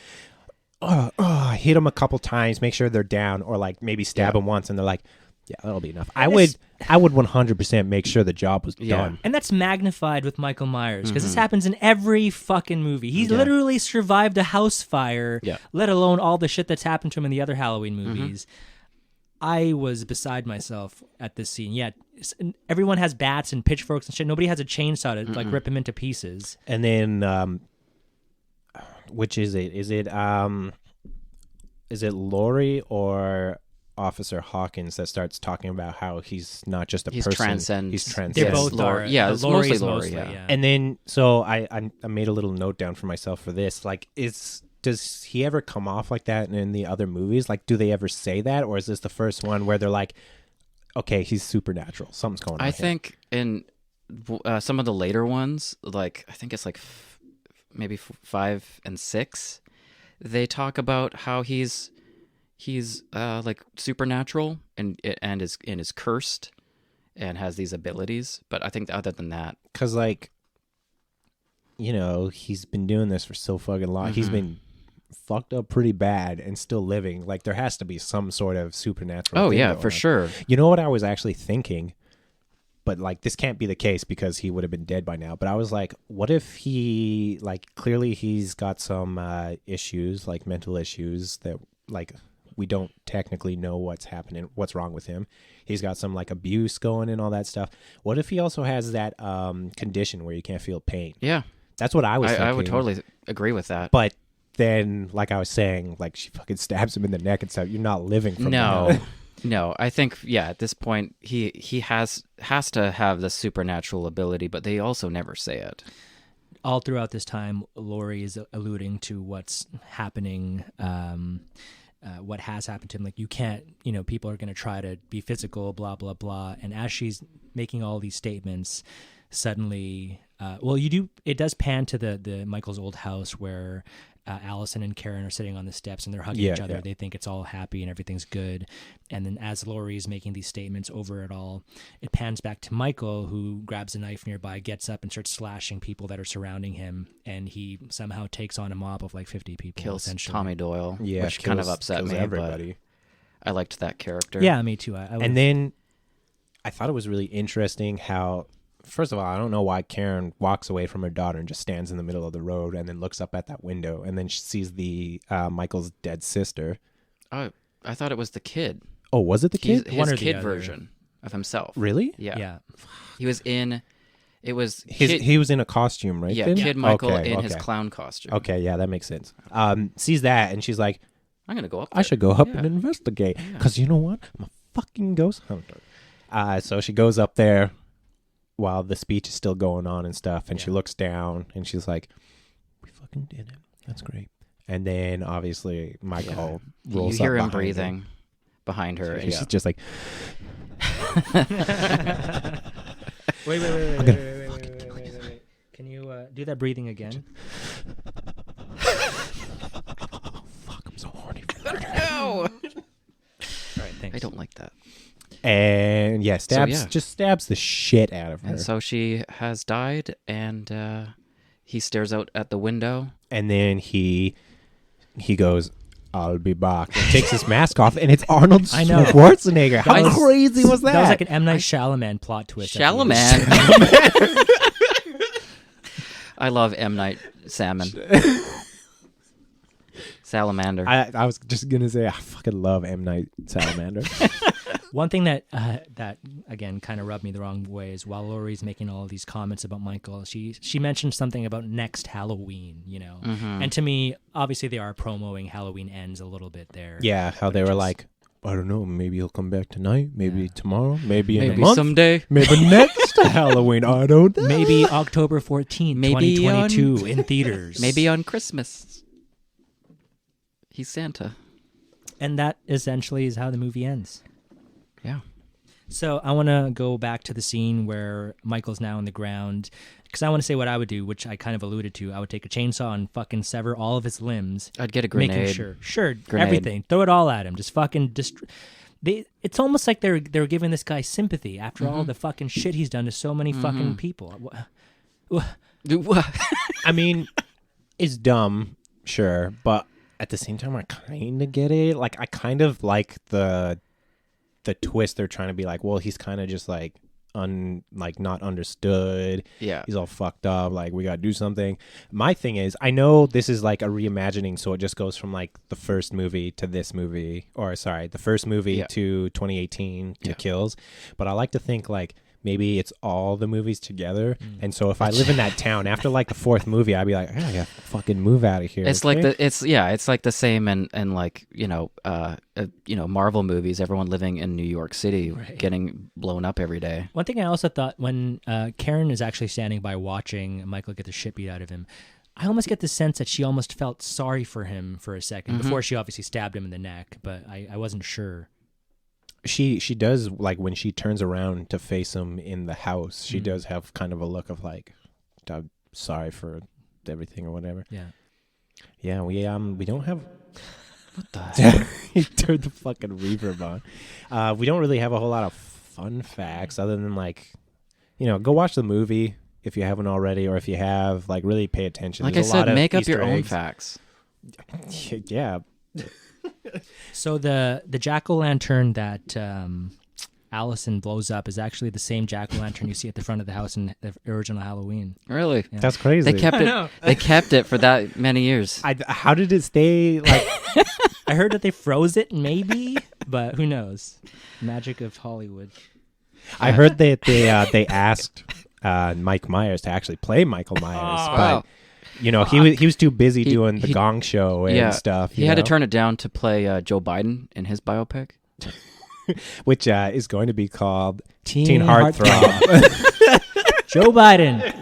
hit them a couple times, make sure they're down, or like maybe stab them once, and they're like, yeah, that'll be enough. I would 100% make sure the job was done. And that's magnified with Michael Myers because this happens in every fucking movie. He's literally survived a house fire, let alone all the shit that's happened to him in the other Halloween movies. I was beside myself at this scene. Yeah, everyone has bats and pitchforks and shit. Nobody has a chainsaw to like rip him into pieces. And then, which is it? Is it Laurie or Officer Hawkins that starts talking about how he's not just a He's person? transcends. He's They transcends. both Laurie. are. Yeah, it's Laurie's mostly Laurie, yeah. And then, so I made a little note down for myself for this. Like, does he ever come off like that in the other movies? Like, do they ever say that, or is this the first one where they're like, okay, he's supernatural, something's going on? I here. think in some of the later ones, like I think it's like maybe 5 and 6, they talk about how he's like supernatural and is cursed and has these abilities. But I think other than that, because like, you know, he's been doing this for so fucking long. He's been fucked up pretty bad and still living. Like, there has to be some sort of supernatural. oh thing yeah, going for on. sure. You know what I was actually thinking? but like this can't be the case because he would have been dead by now. But I was like, what if he like clearly he's got some issues, like mental issues that like we don't technically know what's happening, what's wrong with him. He's got some like abuse going and all that stuff. What if he also has that condition where you can't feel pain? Yeah, That's what I was thinking. I would totally agree with that. But then, like I was saying, like she fucking stabs him in the neck and stuff. You're not living from that. No, I think at this point he has to have the supernatural ability, but they also never say it. All throughout this time, Laurie is alluding to what's happening, what has happened to him. Like, you can't, people are going to try to be physical, blah, blah, blah. And as she's making all these statements, suddenly, it does pan to the Michael's old house where Allison and Karen are sitting on the steps and they're hugging each other. Yeah. They think it's all happy and everything's good. And then as Laurie is making these statements over it all, it pans back to Michael, who grabs a knife nearby, gets up and starts slashing people that are surrounding him. And he somehow takes on a mob of like 50 people. Kills essentially. Tommy Doyle, which kind of upset me. Everybody. But I liked that character. Yeah, me too. And then I thought it was really interesting how, first of all, I don't know why Karen walks away from her daughter and just stands in the middle of the road and then looks up at that window and then she sees the Michael's dead sister. Oh, I thought it was the kid. Oh, was it the kid? His kid version of himself. Really? Yeah. He was in. It was he was in a costume, right? Yeah, then? Kid Michael in his clown costume. Okay, yeah, that makes sense. Sees that and she's like, I'm gonna go up there. I should go up and investigate because you know what? I'm a fucking ghost hunter. So she goes up there while the speech is still going on and stuff, and she looks down and she's like, we fucking did it. That's great. And then obviously Michael rolls up. You hear him breathing behind her. And she's just like, wait. Can you do that breathing again? oh, fuck, I'm so horny for murder. No! All right, thanks. I don't like that. And just stabs the shit out of her. And so she has died, and he stares out at the window. And then he goes, I'll be back. And takes his mask off, and it's Arnold Schwarzenegger. How crazy was that? That was like an M. Night Shyamalan plot twist. Shyamalan. I love M. Night Salmon. Salamander. I was just going to say, I fucking love M. Night Salamander. One thing that again kind of rubbed me the wrong way is while Laurie's making all of these comments about Michael, she mentioned something about next Halloween, Mm-hmm. And to me, obviously they are promoting Halloween Ends a little bit there. Yeah, how they were like, I don't know, maybe he'll come back tonight, maybe tomorrow, maybe in a maybe month, someday, maybe next Halloween. I don't know. Maybe October 14th, maybe 2022 in theaters. Maybe on Christmas. He's Santa. And that essentially is how the movie ends. Yeah. So I want to go back to the scene where Michael's now on the ground, because I want to say what I would do, which I kind of alluded to. I would take a chainsaw and fucking sever all of his limbs. I'd get a grenade. Sure, everything. Throw it all at him. Just fucking it's almost like they're giving this guy sympathy after all the fucking shit he's done to so many fucking people. I mean, it's dumb, sure, but at the same time, I kind of get it. Like, I kind of like the twist they're trying to be like, well, he's kind of just like not understood. Yeah, he's all fucked up. Like, we gotta do something. My thing is, I know this is like a reimagining, so it just goes from like the first movie to this movie, or sorry, the first movie to 2018 to Kills. But I like to think like maybe it's all the movies together. And so if I live in that town after like the fourth movie, I'd be like, I gotta fucking move out of here. It's like it's like the same and like Marvel movies. Everyone living in New York City, getting blown up every day. One thing I also thought when Karen is actually standing by watching Michael get the shit beat out of him, I almost get the sense that she almost felt sorry for him for a second before she obviously stabbed him in the neck, but I wasn't sure. She does, like, when she turns around to face him in the house, she does have kind of a look of like, I'm sorry for everything or whatever. Yeah, we don't have. What the heck? He turned the fucking reverb on. We don't really have a whole lot of fun facts other than like, go watch the movie if you haven't already, or if you have, like, really pay attention. Like There's I said, make up Easter your own eggs. facts. Yeah. So the jack-o'-lantern that Allison blows up is actually the same jack-o'-lantern you see at the front of the house in the original Halloween. Really? Yeah. That's crazy. They kept it. They kept it for that many years. How did it stay like? I heard that they froze it, maybe, but who knows? Magic of Hollywood. I heard that they asked Mike Myers to actually play Michael Myers, Wow. but he was too busy doing the Gong Show and stuff. He had to turn it down to play Joe Biden in his biopic. which is going to be called Teen Heartthrob. Joe Biden.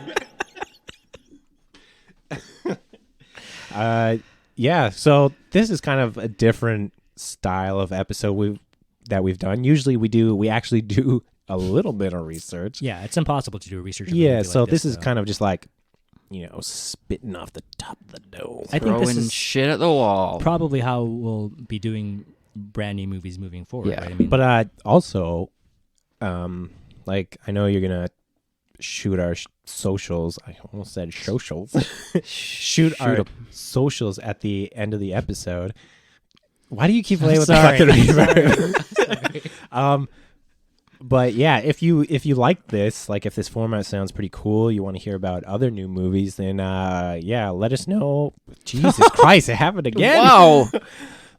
Yeah, so this is kind of a different style of episode that we've done. Usually we actually do a little bit of research. Yeah, it's impossible to do research. Yeah, so this is kind of just like, spitting off the top of the dome. I think this Throwing is shit at the wall. probably how we'll be doing brand new movies moving forward. Yeah. Right? I mean, But also, like I know you're gonna shoot our socials. I almost said socials. shoot our 'em. socials at the end of the episode. Why do you keep playing with Sorry. the fucking reverb? But yeah, if you like this, like if this format sounds pretty cool, you want to hear about other new movies, then let us know. Jesus Christ, it happened again. Wow.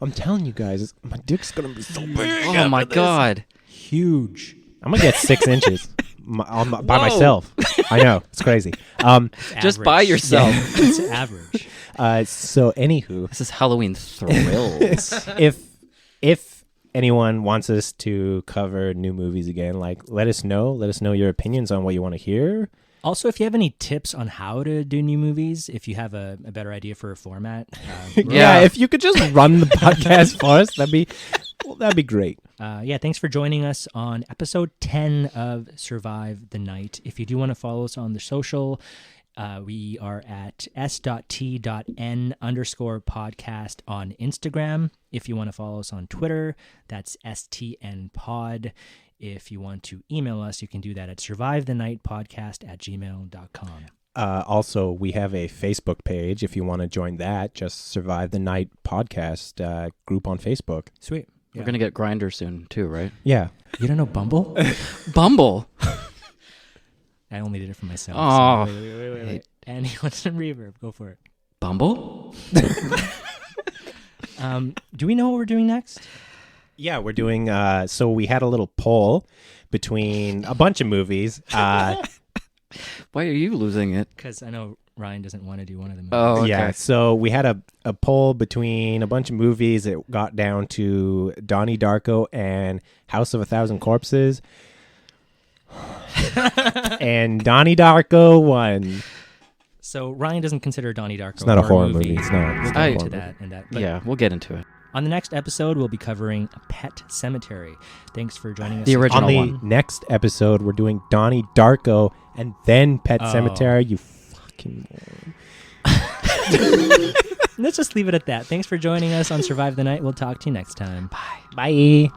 I'm telling you guys, my dick's gonna be so big. Oh my god. huge. I'm gonna get 6 inches by Whoa. myself. I know, it's crazy. Just by Average. yourself. It's average. So anywho, This is Halloween thrills. if anyone wants us to cover new movies again, like let us know. Let us know your opinions on what you want to hear. Also, if you have any tips on how to do new movies, if you have a better idea for a format, Yeah, if you could just run the podcast for us, that'd be great. thanks for joining us on episode 10 of Survive the Night. If you do want to follow us on the social, we are at s.t.n_podcast on Instagram. If you want to follow us on Twitter, that's STN pod. If you want to email us, you can do that at survivethenightpodcast@gmail.com. Also, we have a Facebook page. If you want to join that, just Survive the Night podcast group on Facebook. Sweet. We're gonna get Grindr soon too, right? Yeah. You don't know Bumble? Bumble. I only did it for myself. Aw. So wait. And he wants some reverb. Go for it. Bumble? Do we know what we're doing next? Yeah, we're doing, so we had a little poll between a bunch of movies. Why are you losing it? Because I know Ryan doesn't want to do one of them. Oh, okay. Yeah, so we had a poll between a bunch of movies. It got down to Donnie Darko and House of a Thousand Corpses. And Donnie Darko won. So Ryan doesn't consider Donnie Darko It's not a horror movie. It's not. We'll It's get not a into horror that and that. But Yeah, we'll get into it. on the next episode, we'll be covering Pet Cemetery. Thanks for joining us. The On original the one. next episode, we're doing Donnie Darko and then Pet Oh. Cemetery. You fucking Let's just leave it at that. Thanks for joining us on Survive the Night. We'll talk to you next time. bye.